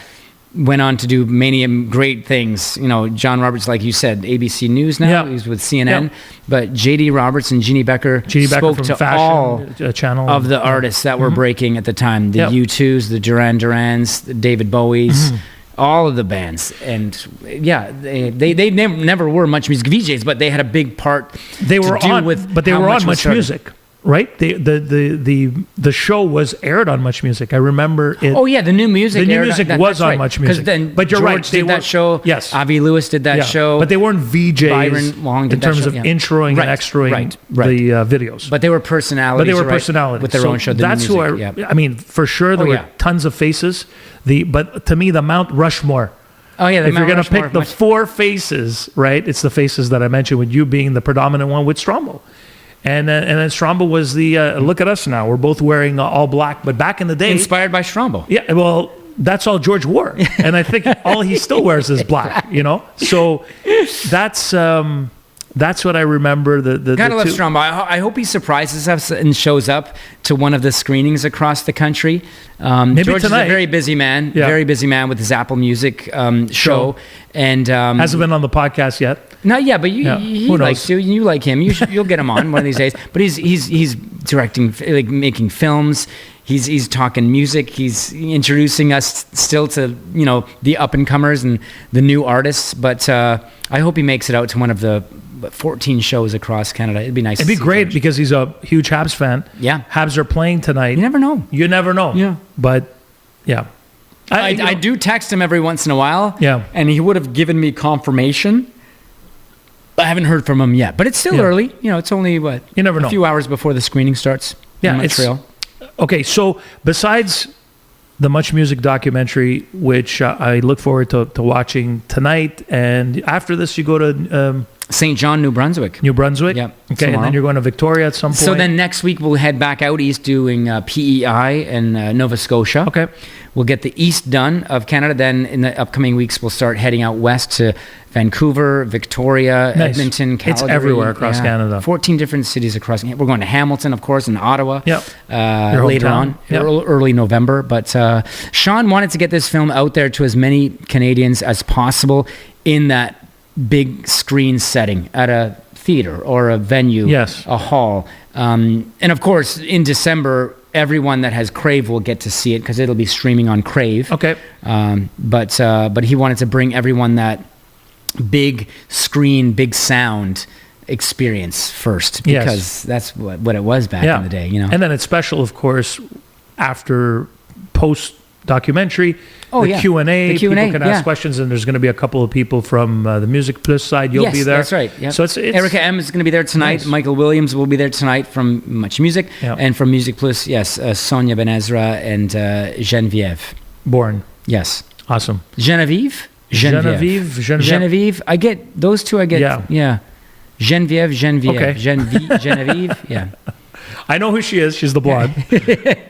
went on to do many great things. You know, John Roberts, like you said, ABC News now. Yeah. He's with CNN. Yeah. But J.D. Roberts and Jeannie Becker J.D. Becker spoke from to Fashion all Channel of the artists that were breaking at the time. The Yeah. U2s, the Duran Durans, the David Bowies, all of the bands. And yeah, they never were Much Music VJs, but they had a big part They were to do on, with but they how were on was Much started. Music, right? The show was aired on Much Music. I remember it. Oh yeah, the new music. The new aired- music that- was that's on right. Much 'Cause Music. then But you're George right, they did that were- show. yes. Avi Lewis did that Yeah, show. but they weren't VJs Byron Long did in that terms show, of yeah. introing Right, and extraing right. the videos. But they were personalities. But they were right, personalities with their So own show. The New That's music, who yeah. I mean, for sure there Oh, were yeah. tons of faces. But to me, the Mount Rushmore. Oh yeah, the If you're Mount going to Rushmore pick of the Much- four faces, right? It's the faces that I mentioned, with you being the predominant one with Strombo. And then Strombo was the look at us now. We're both wearing all black, but back in the day, inspired by Strombo. yeah, well, that's all George wore, and I think all he still wears is black. You know, so that's what I remember. The Gotta love two- Strombo. I hope he surprises us and shows up to one of the screenings across the country. Maybe George tonight. is a very busy man. Yeah. Very busy man with his Apple Music show. And hasn't been on the podcast yet. not yet, but Yeah. he Who likes knows? to. You like him. You'll get him on one of these days. But he's directing, like making films. He's talking music. He's introducing us still to the up and comers and the new artists. But I hope he makes it out to one of the 14 shows across Canada. It'd be nice. It'd be great because he's a huge Habs fan. Yeah. Habs are playing tonight. You never know. You never know. Yeah. But yeah, I do text him every once in a while. Yeah. And he would have given me confirmation. I haven't heard from him yet, but it's still Yeah. early. It's only what? You never know. A few hours before the screening starts. Yeah, in it's- Montreal. Okay, so besides the Much Music documentary, which I look forward to watching tonight, and after this you go to St. John, New Brunswick. New Brunswick. Yeah, Okay, and tomorrow. then you're going to Victoria at some point. So then next week we'll head back out east doing PEI and Nova Scotia. Okay. We'll get the east done of Canada. Then in the upcoming weeks we'll start heading out west to Vancouver, Victoria, Nice. Edmonton, Calgary. It's everywhere across Canada. 14 different cities across. We're going to Hamilton, of course, and Ottawa. Yep. Your Later hometown. on, Yep. early November. But Sean wanted to get this film out there to as many Canadians as possible in that big screen setting at a theater or a venue, Yes. a hall. And of course, in December, everyone that has Crave will get to see it because it'll be streaming on Crave. Okay. But he wanted to bring everyone that big screen, big sound experience first Yes. because that's what it was back in the day, And then it's special, of course, after post documentary. Oh, the yeah. Q&A. The Q&A, People can ask yeah. questions, and there's going to be a couple of people from the Music Plus side. You'll yes, be there. That's right. Yep. So it's Erica M is going to be there tonight. Nice. Michael Williams will be there tonight from Much Music. Yeah. And from Music Plus, yes, Sonia Benezra and Genevieve. born. Yes. Awesome. Genevieve? Genevieve. I get those two. Yeah. Genevieve. Okay. Genevieve. Yeah. I know who she is. She's the blonde.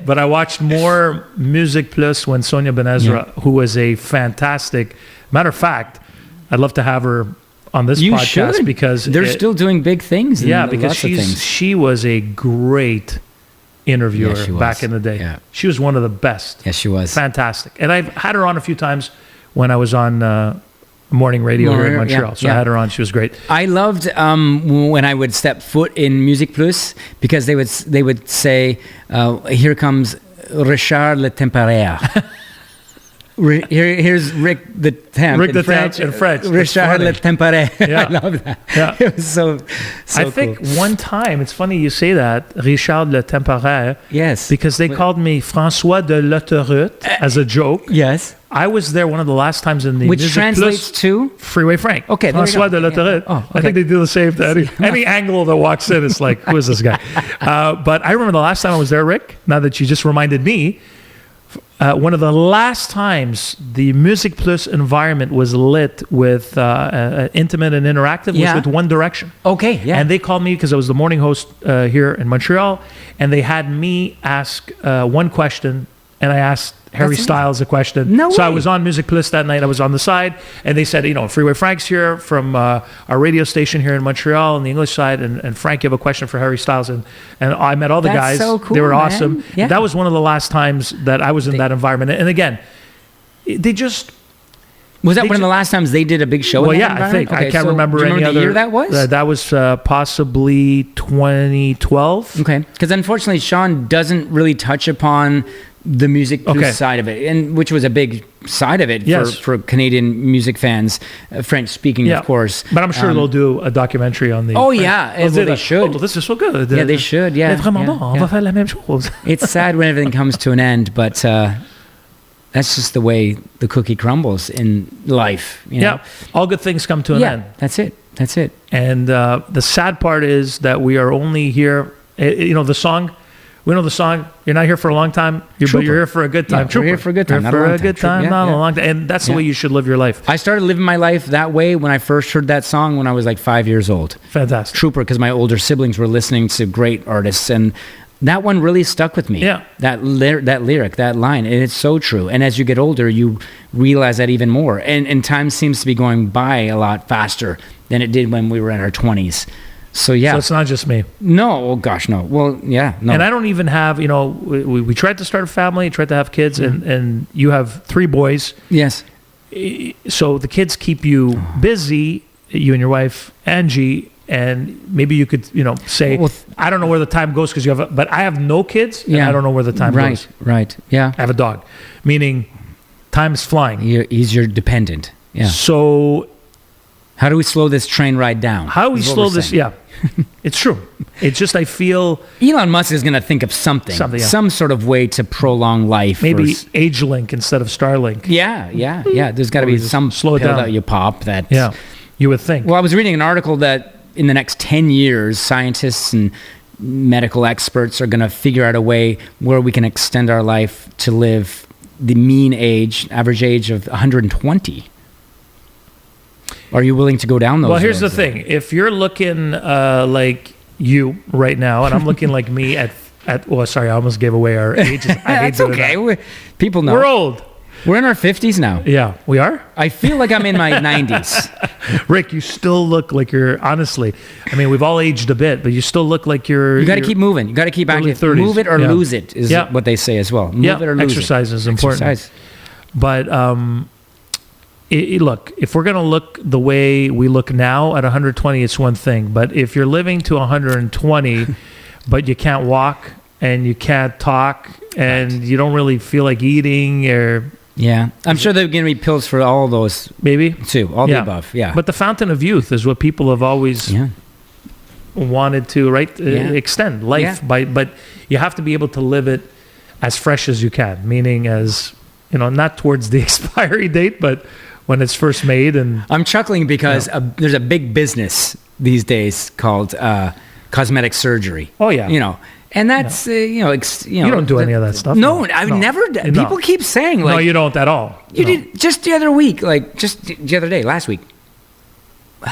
But I watched more Music Plus when Sonia Benezra, who was a fantastic. Matter of fact, I'd love to have her on this You podcast should. because They're still doing big things. yeah, and because lots of things. she was a great interviewer Yeah, she was. back in the day. Yeah. She was one of the best. Yes, she was. Fantastic. And I've had her on a few times when I was on morning radio here in Morning, Montreal. yeah, So I yeah. had her on. She was great. I loved when I would step foot in Music Plus because they would say, "Here comes Richard Le Temperaire." Here's Rick the Temp. Rick in the French. Temp in French. That's Richard Le funny. Temperaire. Yeah. I love that. Yeah. It was so I cool. think one time, it's funny you say that, Richard Le Temperaire, Yes. because they called me François de l'Autoroute as a joke. Yes. I was there one of the last times in the Which Music translates Plus to? Freeway Frank. Okay, there you François go. de l'Autoroute. Yeah. Oh, I okay. think they do the same to any angle that walks in. It's like, who is this guy? But I remember the last time I was there, Rick, now that you just reminded me, one of the last times the Music Plus environment was lit with intimate and interactive Yeah. was with One Direction. Okay, yeah. And they called me because I was the morning host here in Montreal, and they had me ask one question, and I asked Harry That's it. Styles a question. No So I way. was on Music Plus that night. I was on the side, and they said, Freeway Frank's here from our radio station here in Montreal on the English side, and Frank, you have a question for Harry Styles. And I met all the That's guys. so cool, they were man. awesome. Yeah. That was one of the last times that I was in that environment. And again, they just... Was that They one of the last times they did a big show? Well, in that yeah, I think. environment? I can't so remember do you any remember other... the year that was? That was possibly 2012. Okay, because unfortunately, Sean doesn't really touch upon the Music Plus Okay. side of it, and which was a big side of it Yes. for Canadian music fans, French speaking, Yeah. of course. But I'm sure they'll do a documentary on the... Oh, yeah, They'll well, do they that. should. Oh, this is so good. Yeah, they should, yeah, Mais vraiment, yeah, non, on yeah. va faire la même chose. It's sad when everything comes to an end, but that's just the way the cookie crumbles in life. You know? Yeah, all good things come to an Yeah, end. that's it. That's it. And the sad part is that we are only here... the song... We know the song. You're not here for a long time, but you're here for a good time. Yeah, we're here for a good time, You're not a for long a time. good True, time, yeah, not a yeah. long time. And that's the Yeah. way you should live your life. I started living my life that way when I first heard that song when I was like 5 years old. Fantastic. Trooper, because my older siblings were listening to great artists, and that one really stuck with me. Yeah. That lyric, that line, and it's so true. And as you get older, you realize that even more. And time seems to be going by a lot faster than it did when we were in our 20s. So yeah. So it's not just me. No, oh gosh, no. Well, yeah, no. And I don't even have, we tried to start a family, tried to have kids, and you have 3 boys. Yes. So the kids keep you busy, you and your wife, Angie, and maybe you could, say, Well, I don't know where the time goes because but I have no kids, and Yeah. I don't know where the time Right, goes. right. Yeah. I have a dog, meaning time is flying. He's your dependent. Yeah. So How do we slow this train ride down? how do we is what slow we're this? saying. Yeah, it's true. It's just I feel Elon Musk is going to think of something, Something, yeah. some sort of way to prolong life. maybe or AgeLink instead of Starlink. yeah. There's got to Or be just some slow it pill down. that you pop that. Yeah, you would think. Well, I was reading an article that in the next 10 years, scientists and medical experts are going to figure out a way where we can extend our life to live the average age of 120. Are you willing to go down those Well, here's the roads? thing: if you're looking like you right now, and I'm looking like me at sorry, I almost gave away our ages. I hate That's doing okay. that. People know. We're old. We're in our 50s now. Yeah, we are. I feel like I'm in my 90s. Rick, you still look like you're. Honestly, I mean, we've all aged a bit, but you still look like you're. You got to you're- keep moving. You got to keep early active. 30s. Move it or Yeah. lose it is Yeah. what they say as well. Move Yeah, it or lose exercise it. is important. Exercise. But look, if we're gonna look the way we look now at 120, it's one thing. But if you're living to 120, but you can't walk and you can't talk and you don't really feel like eating, or Yeah. I'm sure there are going to be pills for all those maybe too. All the above. Yeah. But the fountain of youth is what people have always yeah. wanted to Yeah. extend life Yeah. by. But you have to be able to live it as fresh as you can, meaning as not towards the expiry date, but when it's first made. And I'm chuckling because there's a big business these days called cosmetic surgery. Oh, yeah. And that's you don't do any of that stuff. No, I've never. No. People keep saying No, like you don't at all. you No. did just the other week, like just the other day, last week.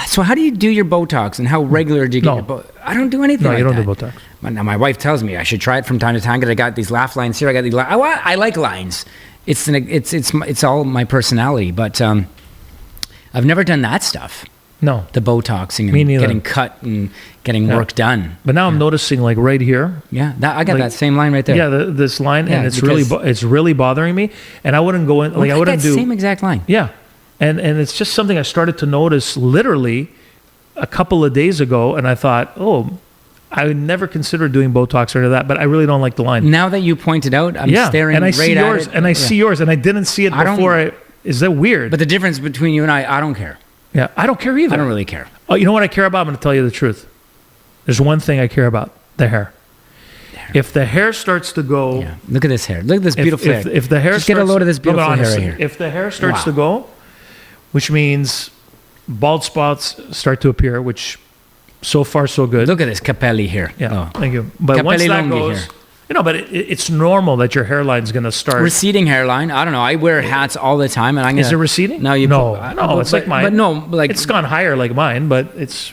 So how do you do your Botox and how regular do you get No. your Botox? I don't do anything. No, like you don't that. do Botox. Now my wife tells me I should try it from time to time because I got these laugh lines here. I got these. I like lines. It's all my personality, but I've never done that stuff. The Botoxing Me and neither. getting cut and getting work done. But now I'm noticing like right here. Yeah, I got that same line right there. Yeah, this line, Yeah, and it's because- really bothering me. And I wouldn't go in like I wouldn't that do. same exact line. Yeah, and it's just something I started to notice literally a couple of days ago, and I thought, oh, I would never consider doing Botox or any of that, but I really don't like the line. Now that you pointed out, I'm staring and I right see at yours, it. and I see yours, and I didn't see it I don't- before. Is that weird? But the difference between you and I don't care. Yeah, I don't care either. I don't really care. Oh, you know what I care about? I'm going to tell you the truth. There's one thing I care about: the hair. If the hair starts to go, Yeah. Look at this hair. Look at this beautiful hair. if the hair Just get a starts- load of this No, but beautiful hair honestly, right here. If the hair starts Wow. to go, which means bald spots start to appear, which so far so good. Look at this Capelli here. Yeah, Oh. thank you. But once Capelli that Longhi goes, here. but it's normal that your hairline's going to start. Receding hairline. I don't know. I wear hats all the time, and I'm gonna. Is it receding? No, you. No, but- it's like mine. But no, like It's gone higher like mine, but it's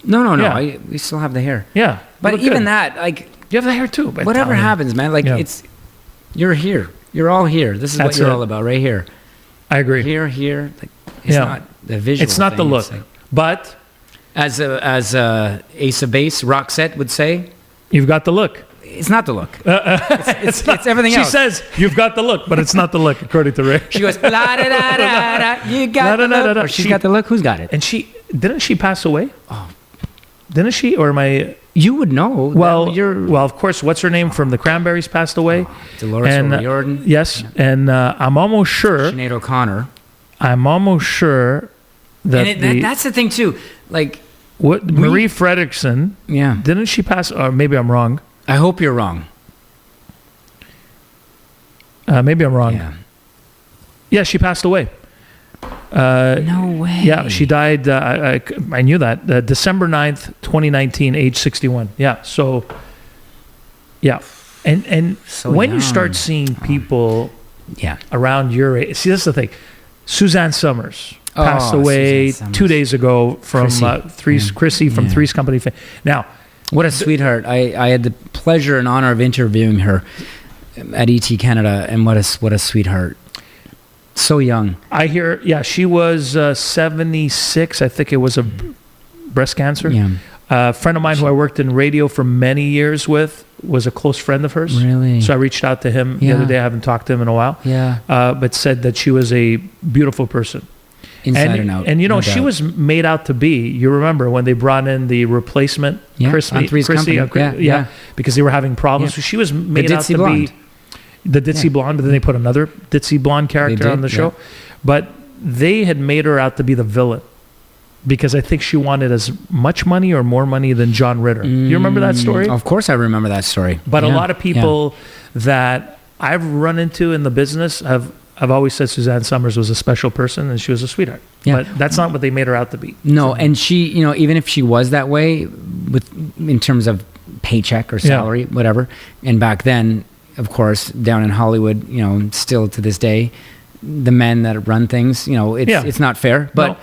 no. Yeah. We still have the hair. yeah. But look even good. that, like you have the hair too. But whatever tell me. happens, man. Like Yeah. you're here. You're all here. This is That's what you're it. all about, right here. I agree. Here. Like it's Yeah. not the visual. It's not the thing, look, it's like- but as Ace of Base, Roxette would say, you've got the look. it's not the look. It's everything She else. says you've got the look, but it's not the look, according to Rick. She goes, la da da da da. You got La, the da, da, look. da, da. Or she's She- got the look. Who's got it? And didn't she pass away? Oh, didn't she? Or am I? You would know. Well, you're well, of course. What's her name from the Cranberries passed away? Dolores and O'Riordan. yes, and I'm almost sure. Sinead O'Connor. I'm almost sure that, And that's the thing too. Like, Marie Fredrickson. yeah. Didn't she pass? Or maybe I'm wrong. I hope you're wrong. Maybe I'm wrong. Yeah. Yeah, she passed away. No way. Yeah, she died. I knew that. December 9th, 2019, age 61. Yeah, so, yeah. And So when you young. start seeing people Yeah. around your age, see, that's the thing. Suzanne Summers passed away Suzanne Summers. 2 days ago from Chrissy. Chrissy from Yeah. Three's Company. Now, What a sweetheart. I had the pleasure and honor of interviewing her at ET Canada, and what a sweetheart. So young. I hear, she was 76. I think it was a breast cancer. Yeah. A friend of mine who I worked in radio for many years with was a close friend of hers. Really? So I reached out to him the Yeah. other day. I haven't talked to him in a while. Yeah. But said that she was a beautiful person. Inside and out. And no she doubt. was made out to be. You remember when they brought in the replacement, Yeah, Chrissy, on Three's Chrissy, Company. Yeah. because they were having problems. Yeah. So she was made out Ditzy to blonde. be the ditzy blonde, but then they put another ditzy blonde character did, on the yeah. show. But they had made her out to be the villain because I think she wanted as much money or more money than John Ritter. You remember that story? Of course, I remember that story. But a Yeah. lot of people that I've run into in the business have always said Suzanne Summers was a special person and she was a sweetheart. Yeah. But that's not what they made her out to be. No, and she, even if she was that way, in terms of paycheck or salary, whatever, and back then, of course, down in Hollywood, still to this day, the men that run things, it's not fair. But No,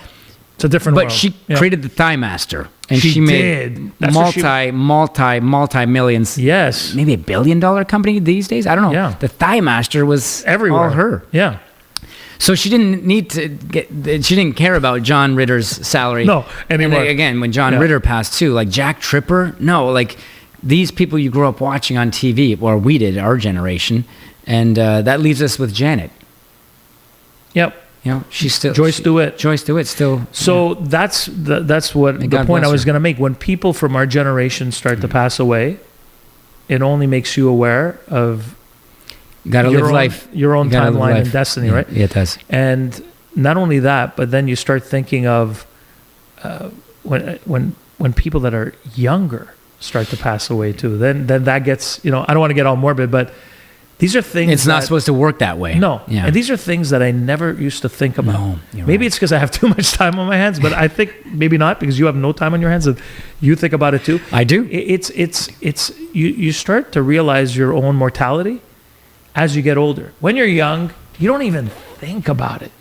it's a different world. she Yeah. created the Thigh Master, and She she made did. That's what she- multi millions. Yes. Maybe $1 billion company these days. I don't know. Yeah. The Thigh Master was Everywhere. all her. Yeah. So she didn't need to she didn't care about John Ritter's salary. No, anymore. And again, when John Yeah. Ritter passed too, like Jack Tripper, no, like these people you grew up watching on TV, or we did, our generation, and that leaves us with Janet. Yep. She's still Joyce DeWitt. Joyce DeWitt still. So that's what May the God point I bless was her. going to make. When people from our generation start to pass away, it only makes you aware of Got to your live own, life. your own You gotta live timeline life. and destiny, Yeah, right? Yeah, it does. And not only that, but then you start thinking of when people that are younger start to pass away too. Then that gets, I don't want to get all morbid, but these are things. It's not that- supposed to work that way. No. Yeah. And these are things that I never used to think about. No, you're Maybe right. it's because I have too much time on my hands, but I think maybe not because you have no time on your hands and you think about it too. I do. It's you start to realize your own mortality as you get older. When you're young, you don't even think about it.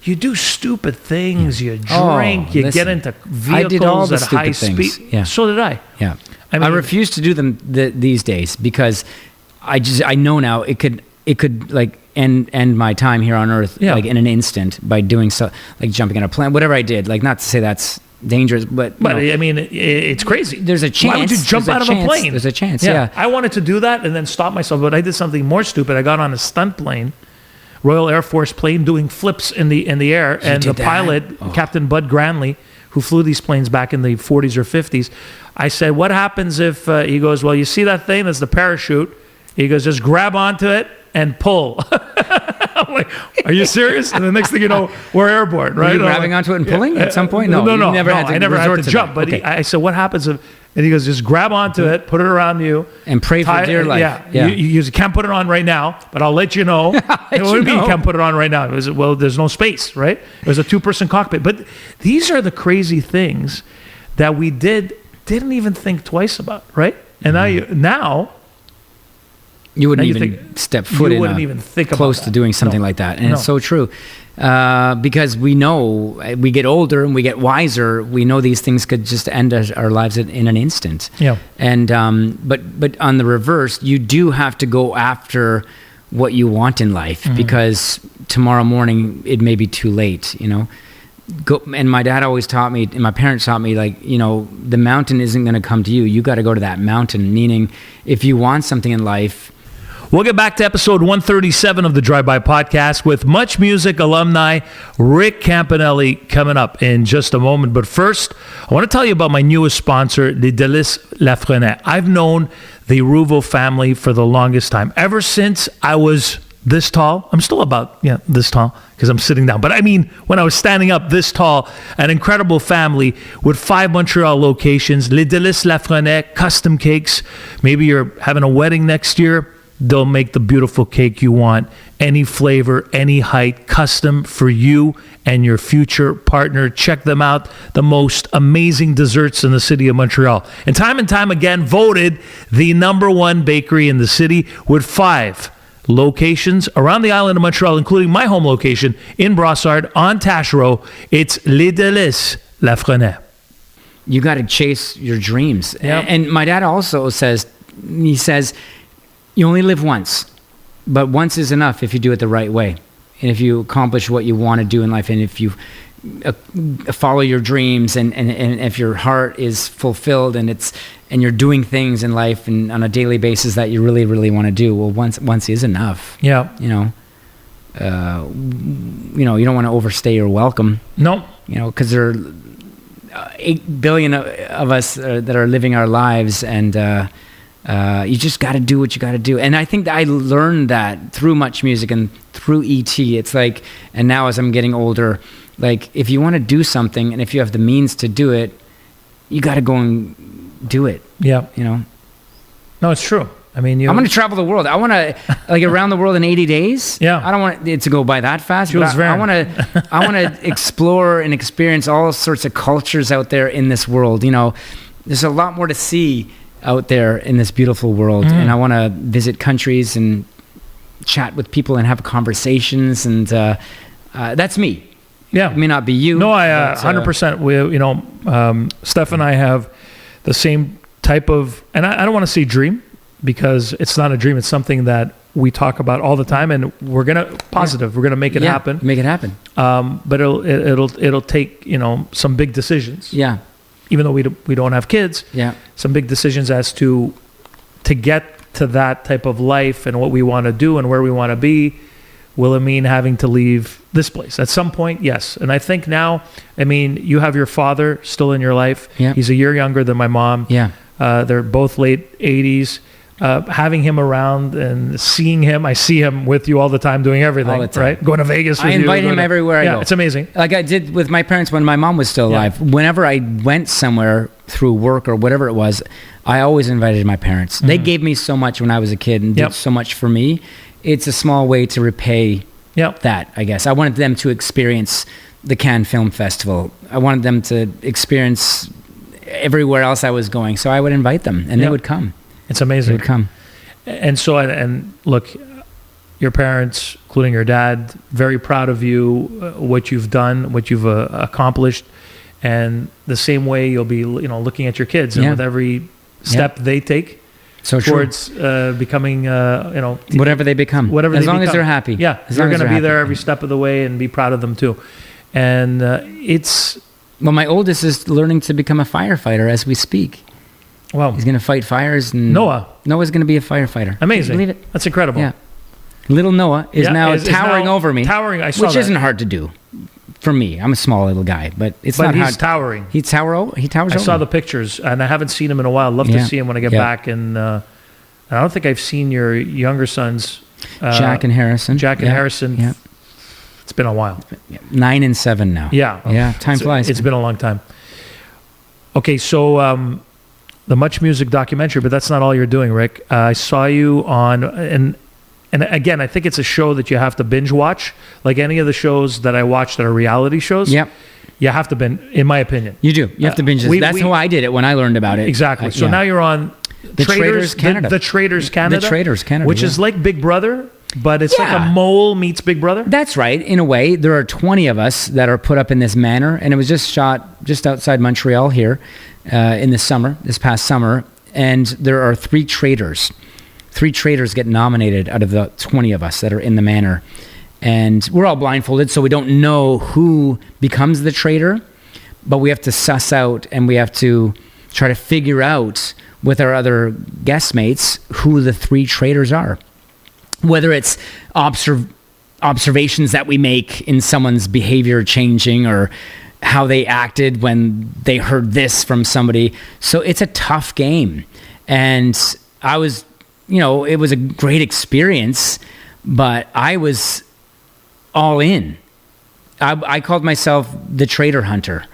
You do stupid things, you drink, you listen, get into I did all vehicles the at high stupid things. speed. Yeah. So did I. Yeah. I I, mean- refuse to do them these days because I know now it could like end my time here on Earth Yeah. like in an instant by doing so, like jumping in a plane, whatever I did. Like, not to say that's dangerous, but you know, I mean, it's crazy. there's a chance. Why would you jump There's out of a plane? There's a chance. Yeah. I wanted to do that and then stop myself, but I did something more stupid. I got on a stunt plane, Royal Air Force plane, doing flips in the air, and the did that? pilot, Captain Bud Granley, who flew these planes back in the 40s or 50s, I said, "What happens if?" He goes, "Well, you see that thing? That's the parachute." He goes, "Just grab onto it and pull." I'm like, "Are you serious?" And the next thing you know, we're airborne, right? Were you I'm grabbing like, onto it and pulling at some point? No, you no, never had to I never had resort to jump. that. But Okay. I said, "What happens if?" And he goes, "Just grab onto it, put it around you, And pray for dear life. Yeah, You can't put it on right now, but I'll let you know." What do you mean you can't put it on right now? It was, well, there's no space, right? It was a 2-person cockpit. But these are the crazy things that we didn't even think twice about, right? And now You wouldn't Now you even think- step foot you in wouldn't even think about close to that. doing something No. like that. And No. it's so true. Because we know, we get older and we get wiser, we know these things could just end our lives in an instant. Yeah. And but on the reverse, you do have to go after what you want in life, Mm-hmm. because tomorrow morning it may be too late, you know. And my dad always taught me, and my parents taught me, like, you know, the mountain isn't going to come to you. You got to go to that mountain. Meaning, if you want something in life. We'll get back to episode 137 of the Drive-By Podcast with MuchMusic alumni Rick Campanelli coming up in just a moment. But first, I want to tell you about my newest sponsor, Les Délices Lafrenais. I've known the Rouveau family for the longest time. Ever since I was this tall. I'm still about this tall because I'm sitting down. But I mean, when I was standing up this tall, an incredible family with 5 Montreal locations, Les Délices Lafrenais, custom cakes. Maybe you're having a wedding next year. They'll make the beautiful cake you want, any flavor, any height, custom for you and your future partner. Check them out. The most amazing desserts in the city of Montreal. And time again, voted the #1 bakery in the city with 5 locations around the island of Montreal, including my home location in Brossard on Taschereau. It's Les Délices Lafrenais. You got to chase your dreams. Yep. And my dad also says, you only live once, but once is enough if you do it the right way. And if you accomplish what you want to do in life, and if you follow your dreams, and if your heart is fulfilled, and you're doing things in life and on a daily basis that you really, really want to do, well, once is enough. Yeah. You don't want to overstay your welcome. No. Because there are 8 billion of us that are living our lives, and you just got to do what you got to do. And I think that I learned that through MuchMusic and through ET. It's like, and now as I'm getting older, like, if you want to do something and if you have the means to do it, you got to go and do it. Yeah. No, it's true. I mean, I'm going to travel the world. I want to, like, around the world in 80 days. Yeah. I don't want it to go by that fast. Jules But I Verne. want to explore and experience all sorts of cultures out there in this world. There's a lot more to see out there in this beautiful world. And I want to visit countries and chat with people and have conversations. And that's me. Yeah. It may not be you. No, I but, 100%. We, Steph and I have the same type of, and I don't want to say dream, because it's not a dream. It's something that we talk about all the time, and we're gonna positive. We're gonna make it happen. Make it happen. But it'll take some big decisions. Yeah. Even though we don't have kids. Yeah. Some big decisions as to get to that type of life and what we want to do and where we want to be. Will it mean having to leave this place at some point? Yes. And I think now, you have your father still in your life. Yeah. He's a year younger than my mom. Yeah. They're both late 80s. Having him around and seeing him, I see him with you all the time doing everything, All the time. right? Going to Vegas with I you. invite him everywhere I go. It's amazing. Like I did with my parents when my mom was still alive. Whenever I went somewhere through work or whatever it was, I always invited my parents. They gave me so much when I was a kid and did so much for me. It's a small way to repay that, I guess. I wanted them to experience the Cannes Film Festival. I wanted them to experience everywhere else I was going. So I would invite them, and they would come. It's amazing. They would come. And so, and look, your parents, including your dad, very proud of you, what you've done, what you've accomplished. And the same way you'll be, looking at your kids, and with every step they take, So true. towards becoming, Whatever they become. whatever as they long as become. they're happy. Yeah, As you're long as going to they're be there happy. every step of the way and be proud of them too. And it's Well, my oldest is learning to become a firefighter as we speak. wow, He's going to fight fires. And Noah's going to be a firefighter. amazing. Can you believe it? That's incredible. Yeah. Little Noah is Yeah, now is towering now over me. towering, I saw which that. isn't hard to do for me. I'm a small little guy, but it's But not he's hard. towering. He towers I over saw me. the pictures, and I haven't seen him in a while. I'd love to Yeah. see him when I get Yeah. back. And I don't think I've seen your younger sons, Jack and Harrison. Jack and Yeah. Harrison. Yeah. It's been a while. 9 and 7 now. Yeah. Yeah. Time It's- flies. It's been a long time. Okay, so the Much Music documentary, but that's not all you're doing, Rick. I saw you on, and again, I think it's a show that you have to binge watch. Like any of the shows that I watch that are reality shows. Yep. You have to binge, in my opinion. You do. You have to binge this. That's how I did it when I learned about it. Exactly. So yeah. now you're on The Traders Canada. The Traders Canada. The Traders Canada, Which yeah. is like Big Brother, but it's like Yeah. a mole meets Big Brother. That's right. In a way, there are 20 of us that are put up in this manner, and it was just shot just outside Montreal here in this past summer. And there are 3 traders. 3 traders get nominated out of the 20 of us that are in the manor. And we're all blindfolded, so we don't know who becomes the trader, but we have to suss out and we have to try to figure out with our other guest mates who the 3 traders are. Whether it's observations that we make in someone's behavior changing or how they acted when they heard this from somebody. So it's a tough game. And I was, it was a great experience, but I was all in. I called myself the trader hunter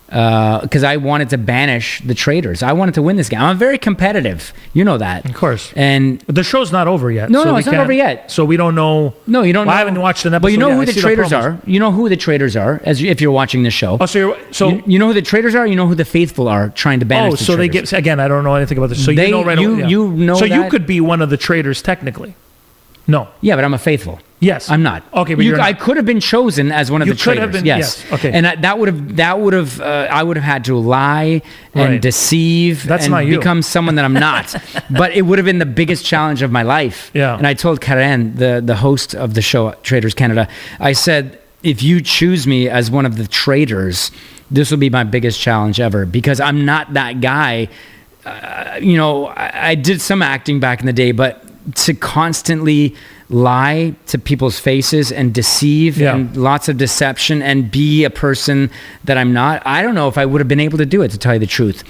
because I wanted to banish the traders. I wanted to win this game. I'm very competitive. You know that. Of course. And But the show's not over yet. No, so we it's not can't- over yet. So we don't know. no, you don't know. I haven't watched an episode But you know yet. who I the see traders promos. are. You know who the traders are if you're watching this show. Oh, so You know who the traders are? You know who the faithful are trying to banish the so they traders. get again. I don't know anything about this. So They- you know right you- away. Yeah. you know So you that- could be one of the traders technically. No. Yeah, but I'm a faithful. Yes. I'm not. Okay, but you're not. I could have been chosen as one of You the could traders. have been- yes. yes, okay. And I would have I would have had to lie and Right. deceive That's and not you. become someone that I'm not. But it would have been the biggest challenge of my life. Yeah. And I told Karen, the host of the show Traders Canada, I said, if you choose me as one of the traders, this will be my biggest challenge ever because I'm not that guy. I did some acting back in the day, but to constantly lie to people's faces and deceive Yeah. and lots of deception and be a person that I'm not, I don't know if I would have been able to do it, to tell you the truth.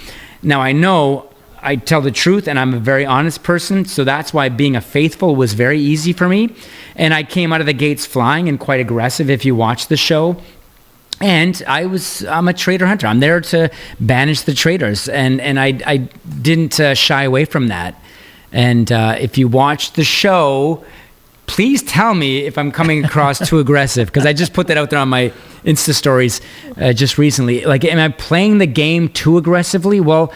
Now, I know I tell the truth and I'm a very honest person, so that's why being a faithful was very easy for me. And I came out of the gates flying and quite aggressive if you watch the show. And I'm a trader hunter. I'm there to banish the traders. And I didn't shy away from that. And if you watch the show, please tell me if I'm coming across too aggressive, because I just put that out there on my Insta stories just recently. Like, am I playing the game too aggressively? Well,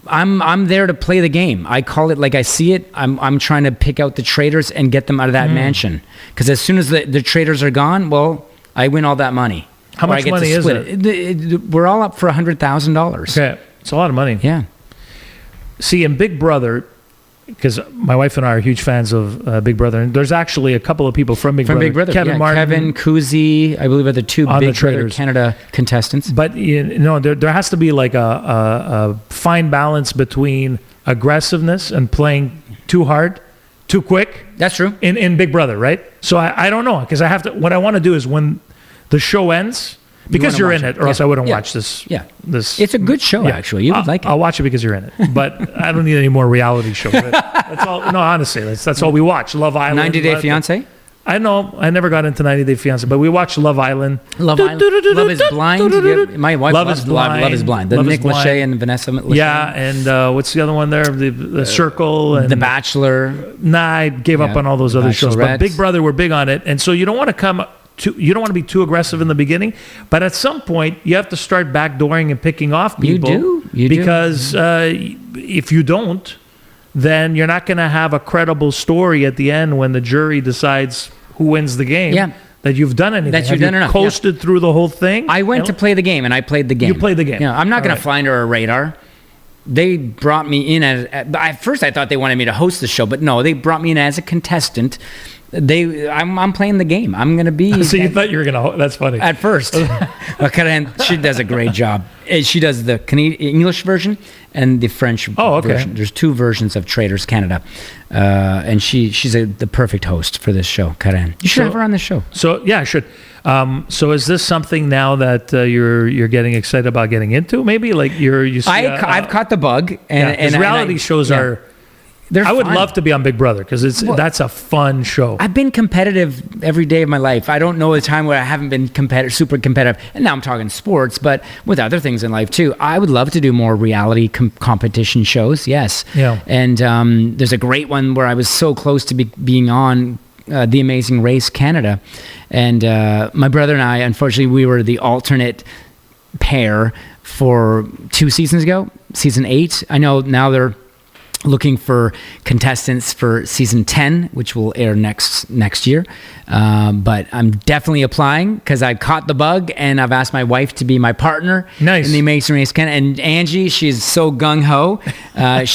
I'm there to play the game. I call it like I see it. I'm trying to pick out the traders and get them out of that mansion. Because as soon as the traders are gone, well, I win all that money. How Or I much get to money is split it? We're all up for $100,000. Okay, it's a lot of money. Yeah. See, in Big Brother, because my wife and I are huge fans of Big Brother, and there's actually a couple of people from Big Brother. Kevin Martin. Kevin, Kuzi, I believe are the 2 On the Big Brother Traders. Canada contestants. But there has to be like a fine balance between aggressiveness and playing too hard, too quick. That's true. In Big Brother, right? So I don't know, because I have to. What I want to do is when the show ends, because wanna you're watch in it. it, or else I wouldn't Yeah. watch this. Yeah. This. It's a good show, actually. You would like it. I'll watch it because you're in it, but I don't need any more reality shows. That's all. No, honestly, that's all we watch. Love Island, 90 Day Fiancé? I know. I never got into 90 Day Fiancé, but we watched Love Island. Love Island. Love is Blind. My wife Love loves is Blind. Love is Blind. The Love is Nick Blind. Lachey and Vanessa Lachey. Yeah, and what's the other one there? The Circle and The Bachelor. Nah, I gave up Yeah, on all those The other shows. Bachelorette. But Big Brother, we're big on it, and so you don't want to you don't want to be too aggressive in the beginning, but at some point you have to start backdooring and picking off people. You do. Because if you don't, then you're not going to have a credible story at the end when the jury decides who wins the game. Yeah. That you've done anything. That you've done enough, Coasted through the whole thing. I went to play the game, and I played the game. You played the game. Yeah, I'm not All going right. to fly under a radar. They brought me in at first I thought they wanted me to host the show, but no, they brought me in as a contestant. I'm playing the game. I'm going to be. So you thought you were going to, that's funny. At first. Karen, she does a great job. She does the English version and the French version. There's 2 versions of Traders Canada. And she's the perfect host for this show, Karen. You should have her on the show. So, yeah, I should. So is this something now that you're getting excited about getting into? Maybe like you see, I've caught the bug. And reality shows are... I would love to be on Big Brother because that's a fun show. I've been competitive every day of my life. I don't know a time where I haven't been super competitive. And now I'm talking sports, but with other things in life too. I would love to do more reality competition shows. Yes. Yeah. And there's a great one where I was so close to being on The Amazing Race Canada. And my brother and I, unfortunately, we were the alternate pair for 2 seasons ago, season 8. I know now they're looking for contestants for season 10, which will air next year. But I'm definitely applying because I caught the bug and I've asked my wife to be my partner in the Amazing Race Canada. And Angie, she's so gung-ho.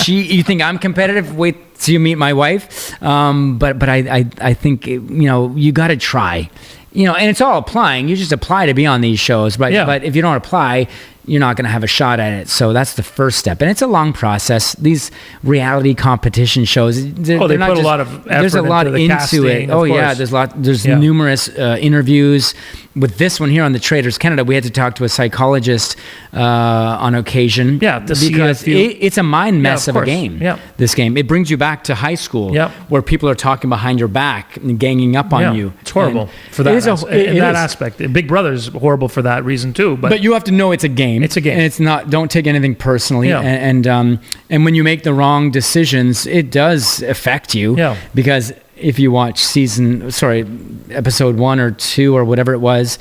You think I'm competitive? Wait till you meet my wife. But I think, you got to try. And it's all applying. You just apply to be on these shows. But if you don't apply, you're not going to have a shot at it. So that's the first step. And it's a long process. These reality competition shows, they put a lot of effort there's a lot into casting, it. Oh, yeah. There's numerous interviews. With this one here on the Traders Canada, we had to talk to a psychologist on occasion. Yeah, because it's a mind mess of a game. Yeah. This game. It brings you back to high school where people are talking behind your back and ganging up on you. It's horrible for that. Aspect. Big Brother's horrible for that reason too. But you have to know it's a game. It's a game. And it's not, don't take anything personally. Yeah. And when you make the wrong decisions, it does affect you. Yeah. Because if you watch episode 1 or 2 or whatever it was,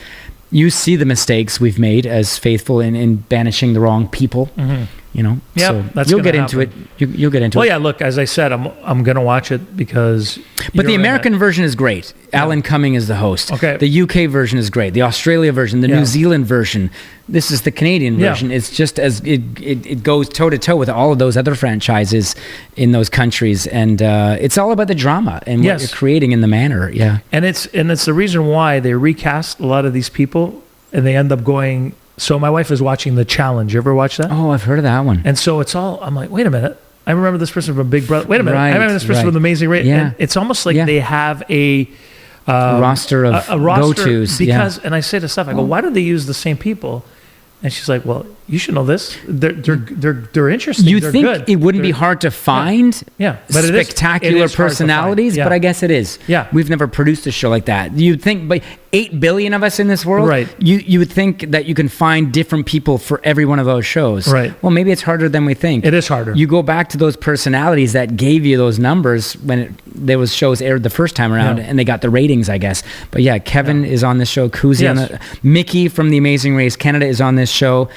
you see the mistakes we've made as faithful in banishing the wrong people. Mm-hmm. So you'll get into it. You'll get into it. Well, yeah. Look, as I said, I'm going to watch it because. But the American version is great. Yeah. Alan Cumming is the host. Okay. The UK version is great. The Australia version, the New Zealand version. This is the Canadian version. It's just as it goes toe to toe with all of those other franchises in those countries, and it's all about the drama and what you're creating in the manner. Yeah. And it's the reason why they recast a lot of these people, and they end up going. So my wife is watching The Challenge. You ever watch that? Oh, I've heard of that one. And so I'm like, wait a minute. I remember this person from Big Brother. Wait a minute. I remember this person from The Amazing Race. Yeah. And it's almost like they have a roster of go-tos. Because, and I say to Steph, I go, why do they use the same people? And she's like, well, you should know this. They're interesting. You they're think good. It wouldn't be hard to find but spectacular personalities, but I guess it is. Yeah. We've never produced a show like that. You'd think, but 8 billion of us in this world, right. You would think that you can find different people for every one of those shows. Right. Well, maybe it's harder than we think. It is harder. You go back to those personalities that gave you those numbers when those shows aired the first time around, and they got the ratings, I guess. But yeah, Kevin is on this show. Kuzi on the, Mickey from The Amazing Race Canada is on this show.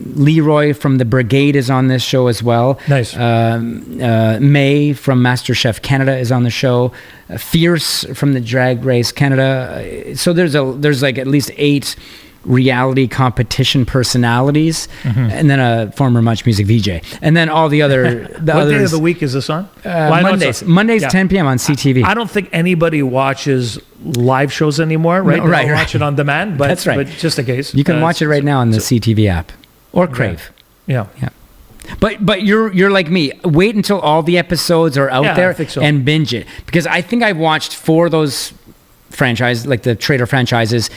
Leroy from The Brigade is on this show as well. Nice. May from MasterChef Canada is on the show. Fierce from the Drag Race Canada. So there's like at least 8 reality competition personalities, and then a former MuchMusic VJ, and then all the other. What day of the week is this on? Mondays. Mondays, 10 p.m. on CTV. I don't think anybody watches live shows anymore, right? No, right. They watch it on demand, but that's right. But just in case, you can watch it right now on the CTV app or Crave. Yeah. But you're like me. Wait until all the episodes are out there and binge it, because I think I've watched 4 of those franchises, like the Trader franchises,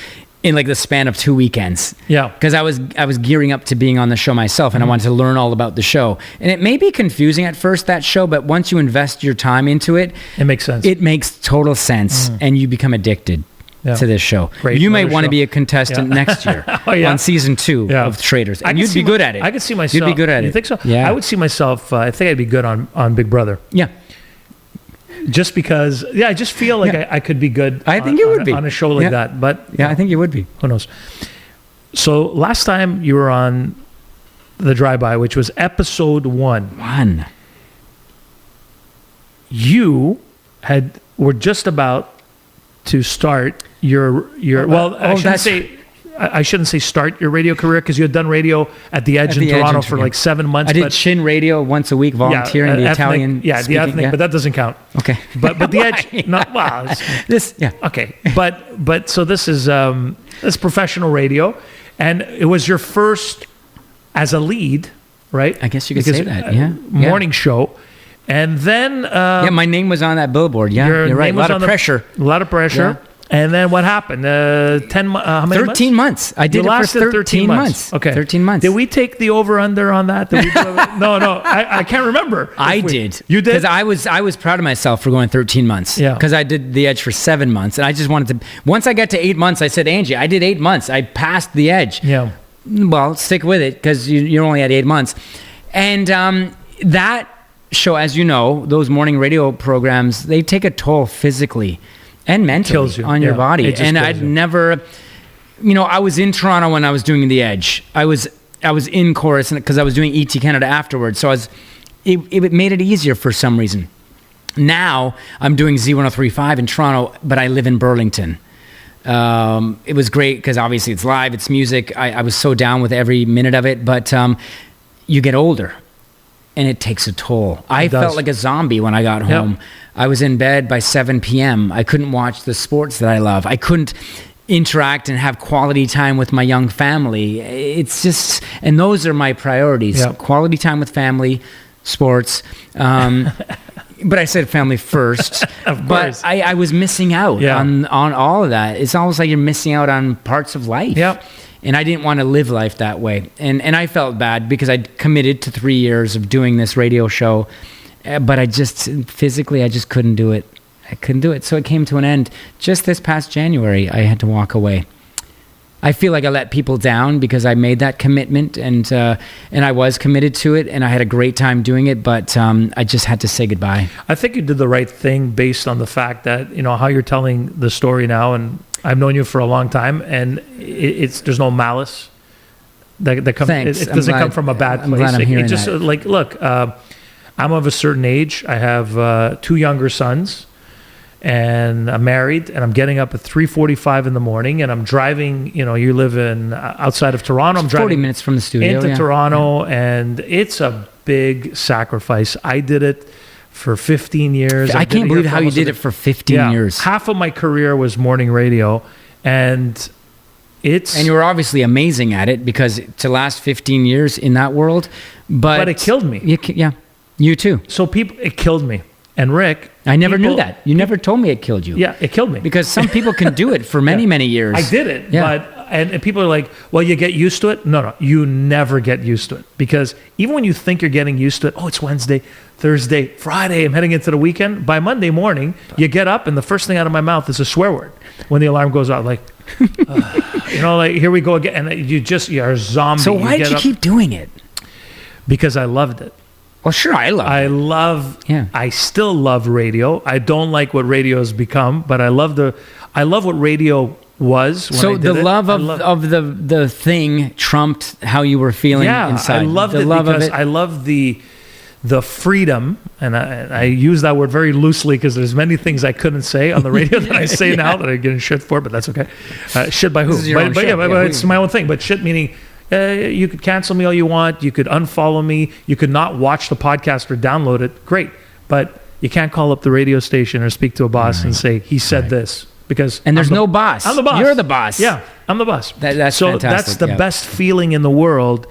in like the span of 2 weekends. Yeah. Because I was gearing up to being on the show myself, and I wanted to learn all about the show. And it may be confusing at first, that show, but once you invest your time into it, it makes sense. It makes total sense, and you become addicted to this show. Great. You may want to be a contestant next year on season 2 of Traders, and you'd be good at it. I could see myself. You'd be good at it. You think so? Yeah. I would see myself. I think I'd be good on Big Brother. Yeah. Just because, I just feel like I could be good. I think you would be on a show like that. But I think you would be. Who knows? So last time you were on the Drive-By, which was episode 1. You were just about to start your. Well, I shouldn't say. I shouldn't say start your radio career because you had done radio at the Edge in Toronto for like 7 months. I did Chin Radio once a week, volunteering the Italian. Yeah, the ethnic, but that doesn't count. Okay. But the Edge, no, well, okay. But so this is professional radio, and it was your first as a lead, right? I guess you could say that. Yeah. Morning show. And then my name was on that billboard. Yeah, you're right. A lot of pressure. Yeah. And then what happened? 13 months. I did it for 13 months. Okay. 13 months. Did we take the over-under on that? No. I can't remember. I did. You did? Because I was proud of myself for going 13 months. Yeah. Because I did the Edge for 7 months. And I just wanted to... Once I got to 8 months, I said, Angie, I did 8 months. I passed the Edge. Yeah. Well, stick with it because you're only at 8 months. And that show, as you know, those morning radio programs, they take a toll physically and mentally on your body. And I'd never, I was in Toronto when I was doing the Edge. I was in chorus because I was doing ET Canada afterwards. So it made it easier for some reason. Now I'm doing Z103.5 in Toronto, but I live in Burlington. It was great because obviously it's live, it's music. I was so down with every minute of it, but you get older and it takes a toll. I felt like a zombie when I got home. I was in bed by 7 p.m. I couldn't watch the sports that I love. I couldn't interact and have quality time with my young family. It's just, and those are my priorities. Yep. Quality time with family, sports. But I said family first. Of course. But I was missing out on all of that. It's almost like you're missing out on parts of life. Yep. And I didn't want to live life that way. And I felt bad because I'd committed to 3 years of doing this radio show. But I just couldn't do it. I couldn't do it. So it came to an end. Just this past January, I had to walk away. I feel like I let people down because I made that commitment and I was committed to it and I had a great time doing it, but I just had to say goodbye. I think you did the right thing based on the fact that, how you're telling the story now, and I've known you for a long time, and there's no malice that comes. Thanks. It doesn't come from a bad place. I'm glad I'm hearing just that. Like, look, I'm of a certain age. I have 2 younger sons. And I'm married, and I'm getting up at 3:45 in the morning, and I'm driving. You live in outside of Toronto. I'm driving 40 minutes from the studio into Toronto, and it's a big sacrifice. I did it for 15 years. I can't believe how you did it for 15 years. Half of my career was morning radio, and you were obviously amazing at it because to last 15 years in that world, but it killed me. You too. So it killed me. And Rick, I never knew that. You never told me it killed you. Yeah, it killed me. Because some people can do it for many, many years. I did it, and people are like, well, you get used to it. No, you never get used to it. Because even when you think you're getting used to it, it's Wednesday, Thursday, Friday, I'm heading into the weekend. By Monday morning, you get up, and the first thing out of my mouth is a swear word. When the alarm goes out, like, like, here we go again. And you're a zombie. So why did you keep doing it? Because I loved it. Well, sure, I still love radio. I don't like what radio has become, but I love what radio was when I did it. So of the thing trumped how you were feeling inside. I loved it because I love the freedom, and I use that word very loosely because there's many things I couldn't say on the radio that I say now that I'm getting shit for, but that's okay. Shit by who? But it's my own thing. But shit meaning... you could cancel me all you want. You could unfollow me. You could not watch the podcast or download it. Great. But you can't call up the radio station or speak to a boss and say, he said this. And there's no boss. I'm the boss. You're the boss. Yeah, I'm the boss. That's so fantastic. That's the best feeling in the world.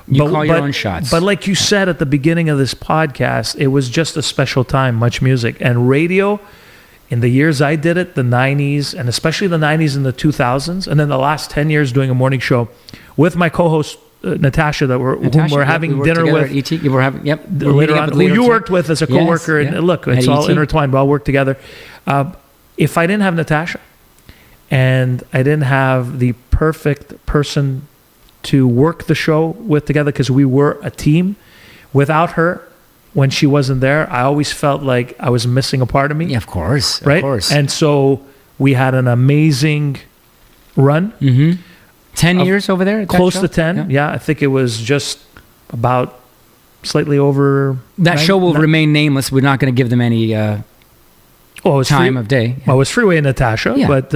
You call your own shots. But like you said at the beginning of this podcast, it was just a special time, MuchMusic. And radio, in the years I did it, the 90s, and especially the 90s and the 2000s, and then the last 10 years doing a morning show with my co-host, Natasha, whom we're having dinner with. ET, you were having, later on, who you worked with as a co-worker. Yes, and look, it's all intertwined. We all work together. If I didn't have Natasha and I didn't have the perfect person to work the show with together, because we were a team, without her, when she wasn't there, I always felt like I was missing a part of me. Yeah, of course. Right? Of course. And so we had an amazing run. Mm-hmm. 10 years over there? Close to 10. Yeah, I think it was just about slightly over... That show will remain nameless. We're not going to give them any time of day. Well, it was Freeway and Natasha, but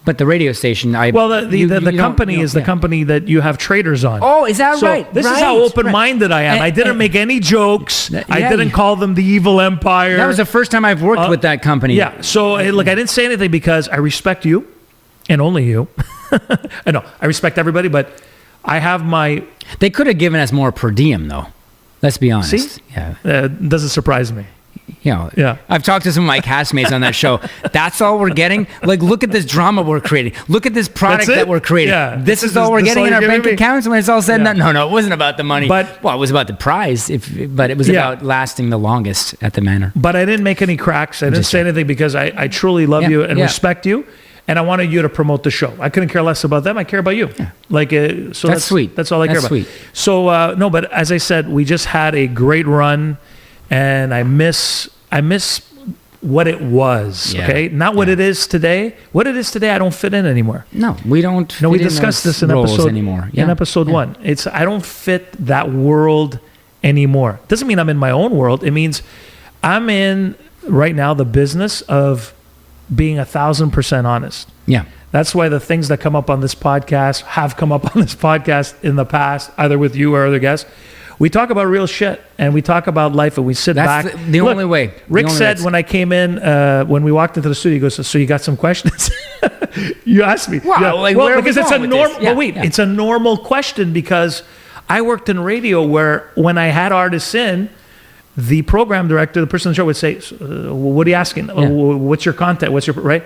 But the radio station, the company is the company that you have traders on. Oh, is that so right? This is how open-minded I am. I didn't make any jokes. I didn't call them the evil empire. That was the first time I've worked with that company. Yeah. So look, I didn't say anything because I respect you, and only you. I know I respect everybody, but I have my. They could have given us more per diem, though. Let's be honest. See? Yeah. Doesn't surprise me. Yeah. I've talked to some of my castmates on that show. That's all we're getting. Like, look at this drama we're creating. Look at this product that we're creating. Yeah. This is all we're getting in our bank accounts when it's all said and done. No, it wasn't about the money. Well, it was about the prize. But it was about lasting the longest at the manor. But I didn't make any cracks. I didn't say anything because I truly love you and respect you. And I wanted you to promote the show. I couldn't care less about them. I care about you. Yeah. So that's sweet. That's all I care about. Sweet. So no, but as I said, we just had a great run, and I miss what it was. Yeah. Okay, not what it is today. What it is today, I don't fit in anymore. No, we don't. No, we discussed this in episode anymore. In episode 1, I don't fit that world anymore. Doesn't mean I'm in my own world. It means I'm in right now the business of being 1,000% honest. Yeah. That's why the things that come up on this podcast have come up on this podcast in the past, either with you or other guests. We talk about real shit, and we talk about life, and we sit back. That's the only way. Rick said when I came in, when we walked into the studio, he goes, "So you got some questions?" You asked me. Wow. Well, because it's a normal. But wait, it's a normal question because I worked in radio where when I had artists in, the program director, the person in the show would say, "What are you asking? What's your content? What's your right?"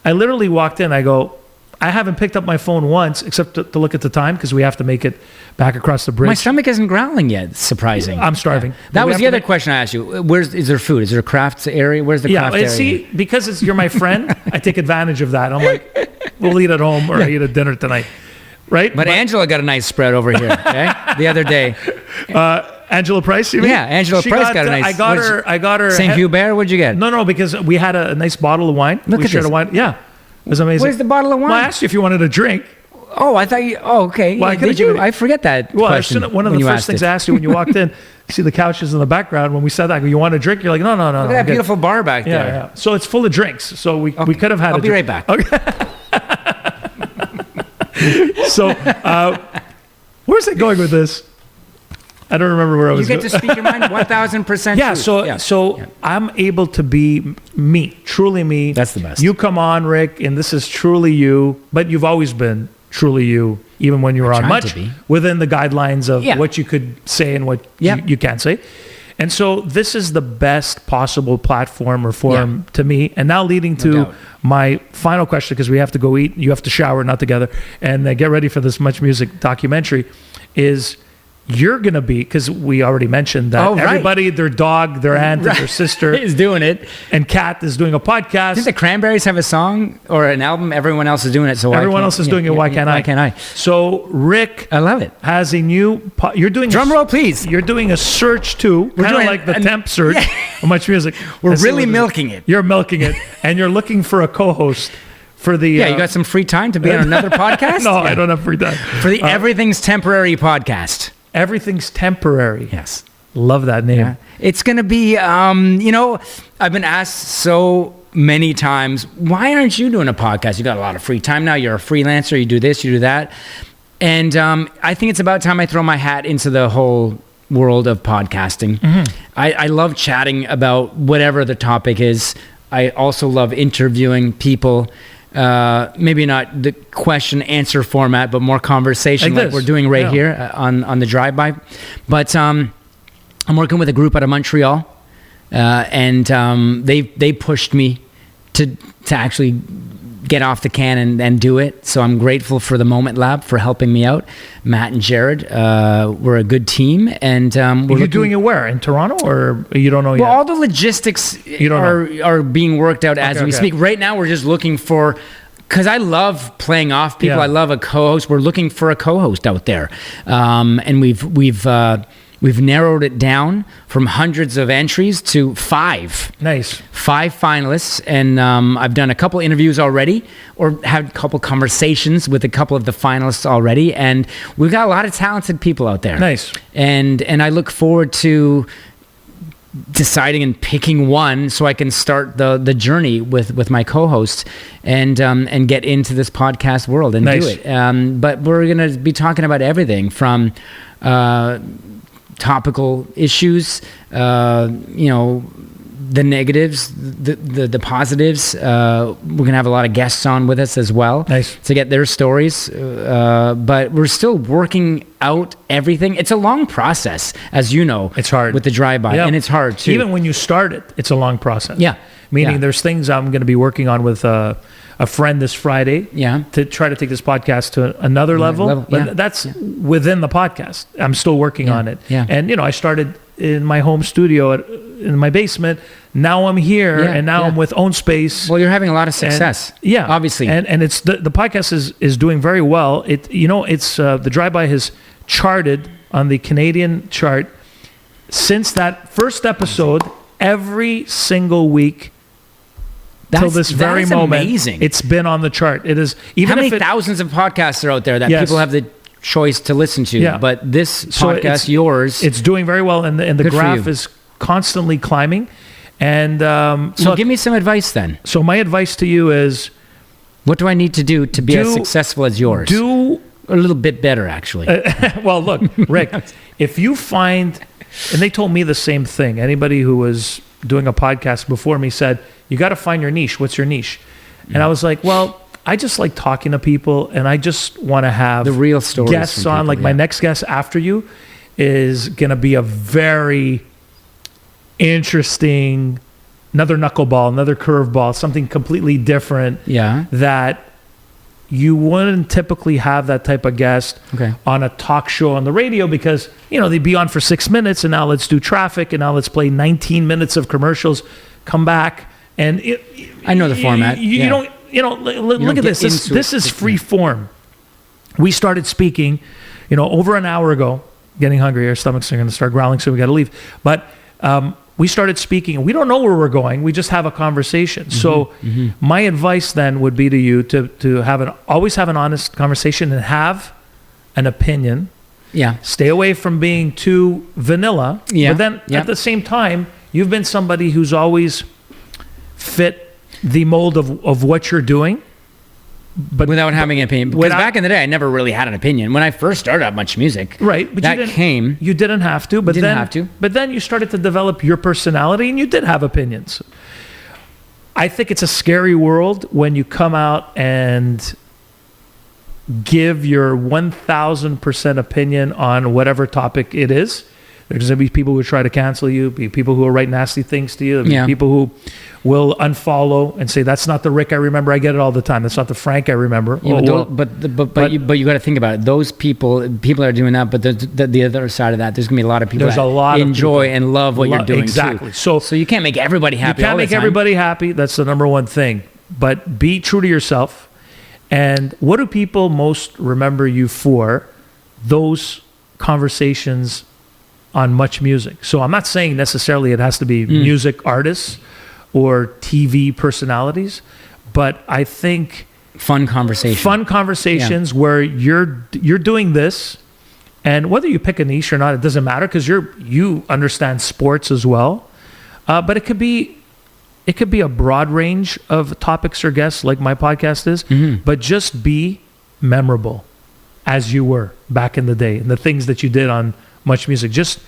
I literally walked in. I go, I haven't picked up my phone once except to look at the time because we have to make it back across the bridge. My stomach isn't growling yet. It's surprising. I'm starving. Yeah. That was the other question I asked you. Is there food? Is there a crafts area? Where's the craft area? See, because you're my friend, I take advantage of that. I'm like, we'll eat at home or eat at dinner tonight. Right? But Angela got a nice spread over here, okay? The other day. Angela Price, you mean? Yeah, Angela Price got a nice. I got her. St. Hubert, what'd you get? No, because we had a nice bottle of wine. Look at this. A wine. Yeah, it was amazing. Where's the bottle of wine? Well, I asked you if you wanted a drink. Oh, I thought you. Oh, okay. Well, I forget that. Well, question one of the first things I asked you when you walked in. You see the couches in the background. When we said that, I go, "You want a drink?" You're like, "No." Look at that beautiful bar back there. Yeah. So it's full of drinks. So we could have had. I'll be right back. Okay. So, where's it going with this? I don't remember where I was going. You get to speak your mind 1,000%. Yeah, so I'm able to be me, truly me. That's the best. You come on, Rick, and this is truly you, but you've always been truly you, even when you were on Much, within the guidelines of what you could say and what you can't say. And so this is the best possible platform or forum to me. And now leading to my final question, because we have to go eat, you have to shower, not together, and get ready for this MuchMusic documentary, is you're going to be, because we already mentioned that everybody, their dog, their aunt, and their sister is doing it. And Kat is doing a podcast. Did the Cranberries have a song or an album? Everyone else is doing it. So everyone else is doing it. Why can't I? Why can't I? So Rick, I love it. Has a new, you're doing drum roll, please. You're doing a search too. Kind of like the Temp search of MuchMusic. We're really milking it. You're milking it. And you're looking for a co-host. For the you got some free time to be on another podcast? No, I don't have free time. For the Everything's Temporary podcast. Everything's Temporary. Yes. Love that name. Yeah. It's going to be, I've been asked so many times, why aren't you doing a podcast? You got a lot of free time now. You're a freelancer. You do this, you do that. And I think it's about time I throw my hat into the whole world of podcasting. Mm-hmm. I love chatting about whatever the topic is. I also love interviewing people. Maybe not the question answer format, but more conversation like we're doing right here on the drive-by. But I'm working with a group out of Montreal, and they pushed me to actually get off the can and do it. So I'm grateful for the Moment Lab for helping me out. Matt and Jared, we're a good team, and you're doing it where, in Toronto, or you don't know yet? Well, all the logistics are being worked out as we speak. Right now, we're just looking for, because I love playing off people. I love a co-host. We're looking for a co-host out there, and we've narrowed it down from hundreds of entries to 5. Nice. 5 finalists, and I've done a couple interviews already, or had a couple conversations with a couple of the finalists already, and we've got a lot of talented people out there. Nice. And I look forward to deciding and picking one so I can start the journey with my co-host and get into this podcast world and Nice. do it. But we're going to be talking about everything from topical issues, the negatives, the positives. We're going to have a lot of guests on with us as well. Nice. To get their stories. But we're still working out everything. It's a long process, as you know. It's hard. With the drive-by, Yeah. and it's hard too. Even when you start it, it's a long process. Yeah. Meaning Yeah. there's things I'm going to be working on with a friend this Friday. Yeah. To try to take this podcast to another level. But yeah. that's within the podcast. I'm still working on it. Yeah. And, I started in my home studio in my basement. Now I'm here, Yeah, and now yeah. I'm with Own Space. Well, you're having a lot of And- success. yeah, Obviously. and it's the podcast is doing very well. It's the Drive-By has charted on the Canadian chart since that first episode every single week till this very that's moment. amazing. It's been on the chart. It is even How many if it, thousands of podcasts are out there that Yes. people have the choice to listen to? Yeah. But this So podcast, it's- yours, it's doing very well, and the Good for graph you. is constantly climbing. And so look, give me some advice then. so my advice to you is What do I need to do to be as Do- successful as yours? do a little bit better, actually. well, look, Rick, if you find, and they told me the same thing, anybody who was doing a podcast before me said, you got to find your niche. What's your niche? And I was like, well, I just like talking to people, and I just want to have The real stories guests from on. people, Like my yeah. next guest after you is going to be a very interesting, another knuckleball, another curveball, something completely different Yeah. that you wouldn't typically have that type of guest Okay. on a talk show on the radio because, they'd be on for 6 minutes and now let's do traffic and now let's play 19 minutes of commercials, come back. And I know the format. You Yeah. don't, look don't at get this. into This it. is free form. We started speaking, over an hour ago, getting hungry. Our stomachs are going to start growling, so we got to leave. But we started speaking, and we don't know where we're going. We just have a conversation. So my advice then would be to you to always have an honest conversation and have an opinion. Yeah. Stay away from being too vanilla. Yeah, But then yeah. at the same time, you've been somebody who's always fit the mold of what you're doing. But Without having an opinion. Because without- back in the day, I never really had an opinion. When I first started at MuchMusic, Right, but that came. You didn't have to, but Didn't then have to. But then you started to develop your personality, and you did have opinions. I think it's a scary world when you come out and give your 1,000% opinion on whatever topic it is. There's going to be people who try to cancel you, be people who will write nasty things to you, there'll be Yeah. people who will unfollow and say, that's not the Rick I remember. I get it all the time. That's not the Frank I remember. Yeah, Oh, well, but you got to think about it. Those people are doing that, but the other side of that, there's gonna be a lot of people There's that a lot of enjoy people. and love what you're doing Exactly. too. So you can't make everybody happy. You can't all the make time. everybody happy. That's the number one thing. But be true to yourself. And what do people most remember you for? Those conversations on MuchMusic. So I'm not saying necessarily it has to be music artists or TV personalities, but I think Fun conversations where you're doing this, and whether you pick a niche or not, it doesn't matter because you understand sports as well. But it could be a broad range of topics or guests like my podcast is, but just be memorable as you were back in the day and the things that you did on MuchMusic. Just,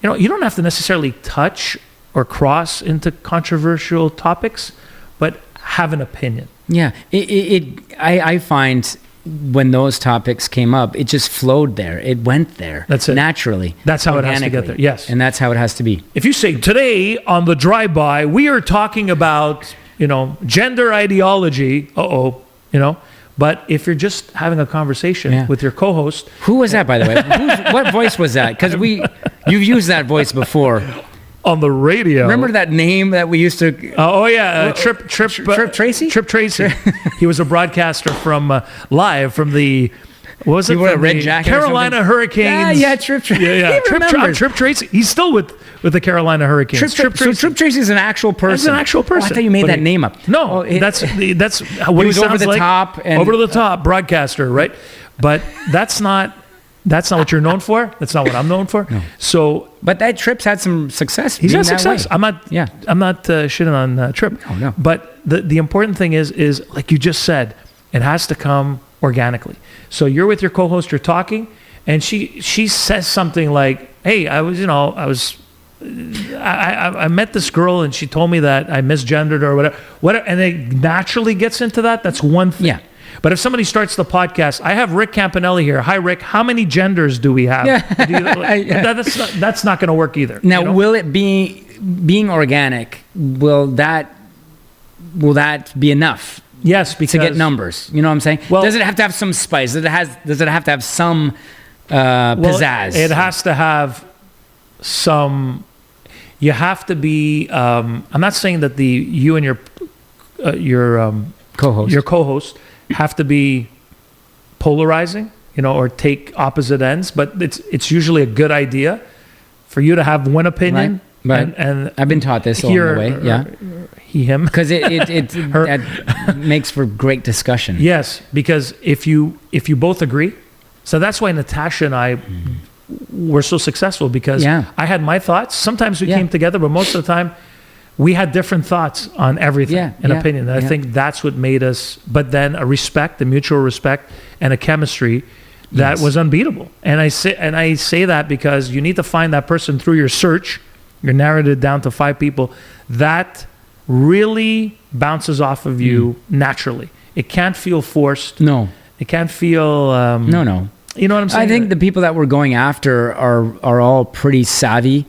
you don't have to necessarily touch or cross into controversial topics, but have an opinion. Yeah, I find when those topics came up, it just flowed there. It went there. That's it. Naturally. That's how it has to get there. organically. Yes. And that's how it has to be. If you say today on the drive-by, we are talking about, gender ideology, but if you're just having a conversation Yeah. with your co-host, Who was that, by the way? What voice was that? Because you've used that voice before. on the radio. Remember that name that we used to... Trip Tracy? Trip Tracy. He was a broadcaster from live from the what was it? He wore a from red the jacket or Carolina something? Hurricanes. Yeah, Trip Tracy. Yeah. He remembers. Trip Tracy. He's still with the Carolina Hurricanes. So Trip Tracy is an actual person. That's an actual person. Oh, I thought you made But that he- name up. No, Oh, that's what he was over sounds the like. top and- over the top broadcaster, right? But that's not That's not what you're known for. That's not what I'm known for. No. So But that Trip's had some success. he's being had that success. way. I'm not shitting on Trip. Oh, no. But the important thing is like you just said, it has to come organically. So you're with your co-host, you're talking, and she says something like, "Hey, I met this girl and she told me that I misgendered or whatever," and it naturally gets into that. That's one thing. Yeah. But if somebody starts the podcast, I have Rick Campanelli here. Hi, Rick. How many genders do we have? Yeah. That's not going to work either. Now, you know? will it being organic? Will that be enough Yes, because to get numbers? You know what I'm saying? Well- Does it have to have some spice? Does it have to have some pizzazz? It has to have some. You have to be. I'm not saying that you and your co-host have to be polarizing, or take opposite ends. But it's usually a good idea for you to have one opinion. Right. And I've been taught this along the way. Yeah. He, him. Because that makes for great discussion. Yes, because if you both agree, so that's why Natasha and I were so successful, because I had my thoughts. Sometimes we came together, but most of the time we had different thoughts on everything and opinion. And I think that's what made us. But then a mutual respect, and a chemistry that was unbeatable. And I say that because you need to find that person through your search. You're narrowed it down to 5 people that really bounces off of you naturally. It can't feel forced. No. It can't feel... No. You know what I'm saying? I think the people that we're going after are all pretty savvy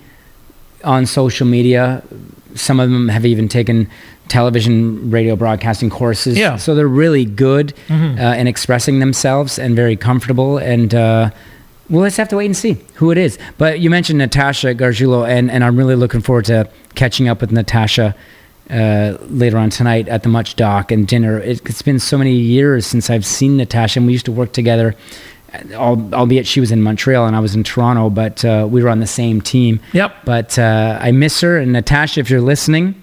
on social media. Some of them have even taken television, radio broadcasting courses. Yeah. So they're really good in expressing themselves and very comfortable. And we'll just have to wait and see who it is. But you mentioned Natasha Gargiulo, and I'm really looking forward to catching up with Natasha later on tonight at the Much Doc and dinner. It's been so many years since I've seen Natasha, and we used to work together, albeit she was in Montreal and I was in Toronto, but we were on the same team. Yep. But I miss her. And Natasha, if you're listening,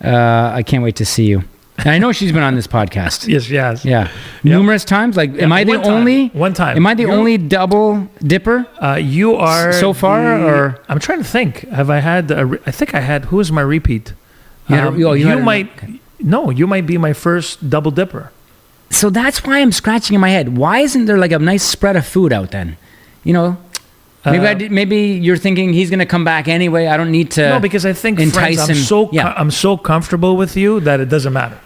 I can't wait to see you. And I know she's been on this podcast. Yes, she has. Yeah. Numerous times. Like, am I the only? One time. Am I the only double dipper? You are so far, or I'm trying to think. Have I had? I think I had. Who was my repeat? You might. Okay. No, you might be my first double dipper. So that's why I'm scratching in my head. Why isn't there like a nice spread of food out then? Maybe you're thinking he's going to come back anyway. I don't need to. No, because I think, entice friends, him. I'm so comfortable with you that it doesn't matter.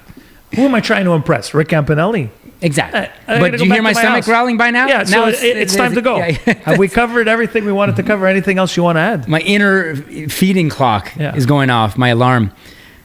Who am I trying to impress? Rick Campanelli. Exactly. I But do you hear my stomach growling by now? Yeah, so now it's time to go. Yeah. Have we covered everything we wanted to cover? Anything else you want to add? My inner feeding clock is going off, my alarm.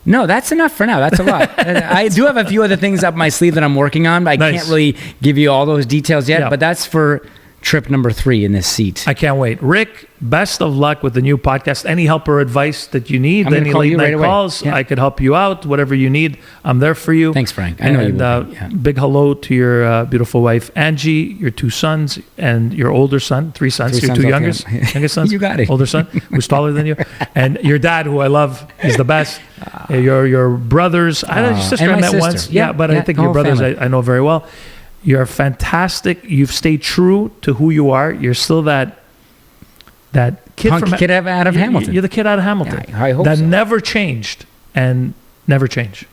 No, that's enough for now. That's a lot. I do have a few other things up my sleeve that I'm working on, but I can't really give you all those details yet. But that's for trip number 3 in this seat. I can't wait. Rick, best of luck with the new podcast. Any help or advice that you need, any late night calls, I could help you out. Whatever you need, I'm there for you. Thanks, Frank. I know you will. Big hello to your beautiful wife, Angie, your 2 sons, and your older son, 3 sons, your 2 youngest sons. You got it. Older son, who's taller than you. And your dad, who I love. He's the best. Your brothers. I sister I met once. Yeah, but I think your brothers I know very well. You're fantastic. You've stayed true to who you are. You're still that kid kid out of Hamilton. You're the kid out of Hamilton. Yeah, I hope that so. never changed and never change.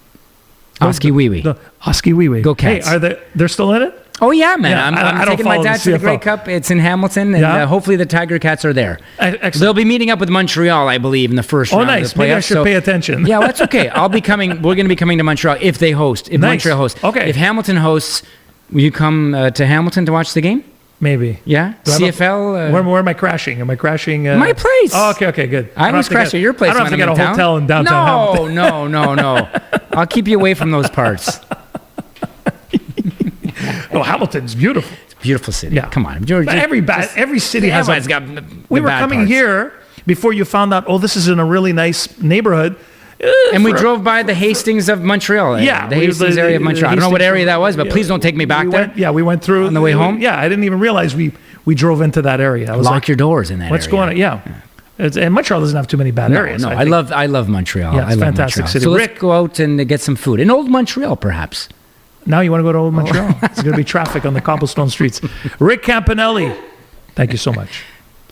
Oski Wee Wee. Oski Wee Wee. Go Cats. Hey, they're still in it? Oh yeah, man! Yeah, I'm taking my dad to the Grey Cup. It's in Hamilton, and hopefully the Tiger Cats are there. Excellent. They'll be meeting up with Montreal, I believe, in the first round. Oh, nice. Of the playoffs. Maybe I should pay attention. Yeah, well, that's okay. I'll be coming. We're going to be coming to Montreal if they host. If Montreal hosts. Okay. If Hamilton hosts, will you come to Hamilton to watch the game? Maybe. Yeah. CFL. Where am I crashing? Am I crashing? My place. Oh, okay, good. I always crash at your place. I don't have to get a hotel in downtown Hamilton. No. I'll keep you away from those parts. Oh, Hamilton's beautiful. It's a beautiful city. Yeah. Come on. Every city has got we were coming here before you found out, this is in a really nice neighborhood. And we drove by the Hastings of Montreal. Yeah. The Hastings area of Montreal. I don't know what area that was, but please don't take me back there. We went through. On the way home? Yeah, I didn't even realize we drove into that area. I was Lock your doors in that what's area. Going on? Yeah. And Montreal doesn't have too many bad areas. No, I love Montreal. Yeah, it's I love fantastic Montreal. city. So Rick, let's go out and get some food. In old Montreal, perhaps. Now you want to go to old Montreal? There's going to be traffic on the cobblestone streets. Rick Campanelli, Thank you so much.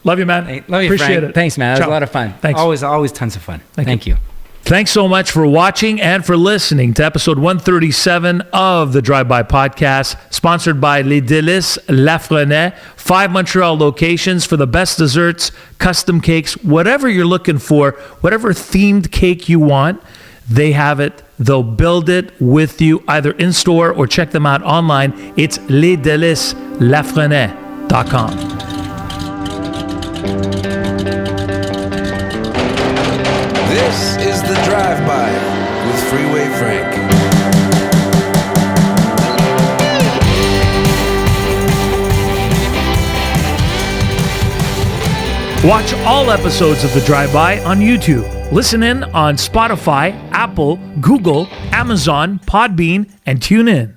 Love you, man. Hey, love you, Appreciate Frank. it. Thanks, man. That was Ciao. a lot of fun. Thanks. Always tons of fun. Thank you. Thanks so much for watching and for listening to episode 137 of the Drive-By Podcast, sponsored by Les Délices Lafrenais, 5 Montreal locations for the best desserts, custom cakes, whatever you're looking for, whatever themed cake you want, they have it. They'll build it with you either in store or check them out online. It's lesdeliceslafrenais.com. This is the Drive-By with Freeway Frank. Watch all episodes of The Drive-By on YouTube. Listen in on Spotify, Apple, Google, Amazon, Podbean, and tune in.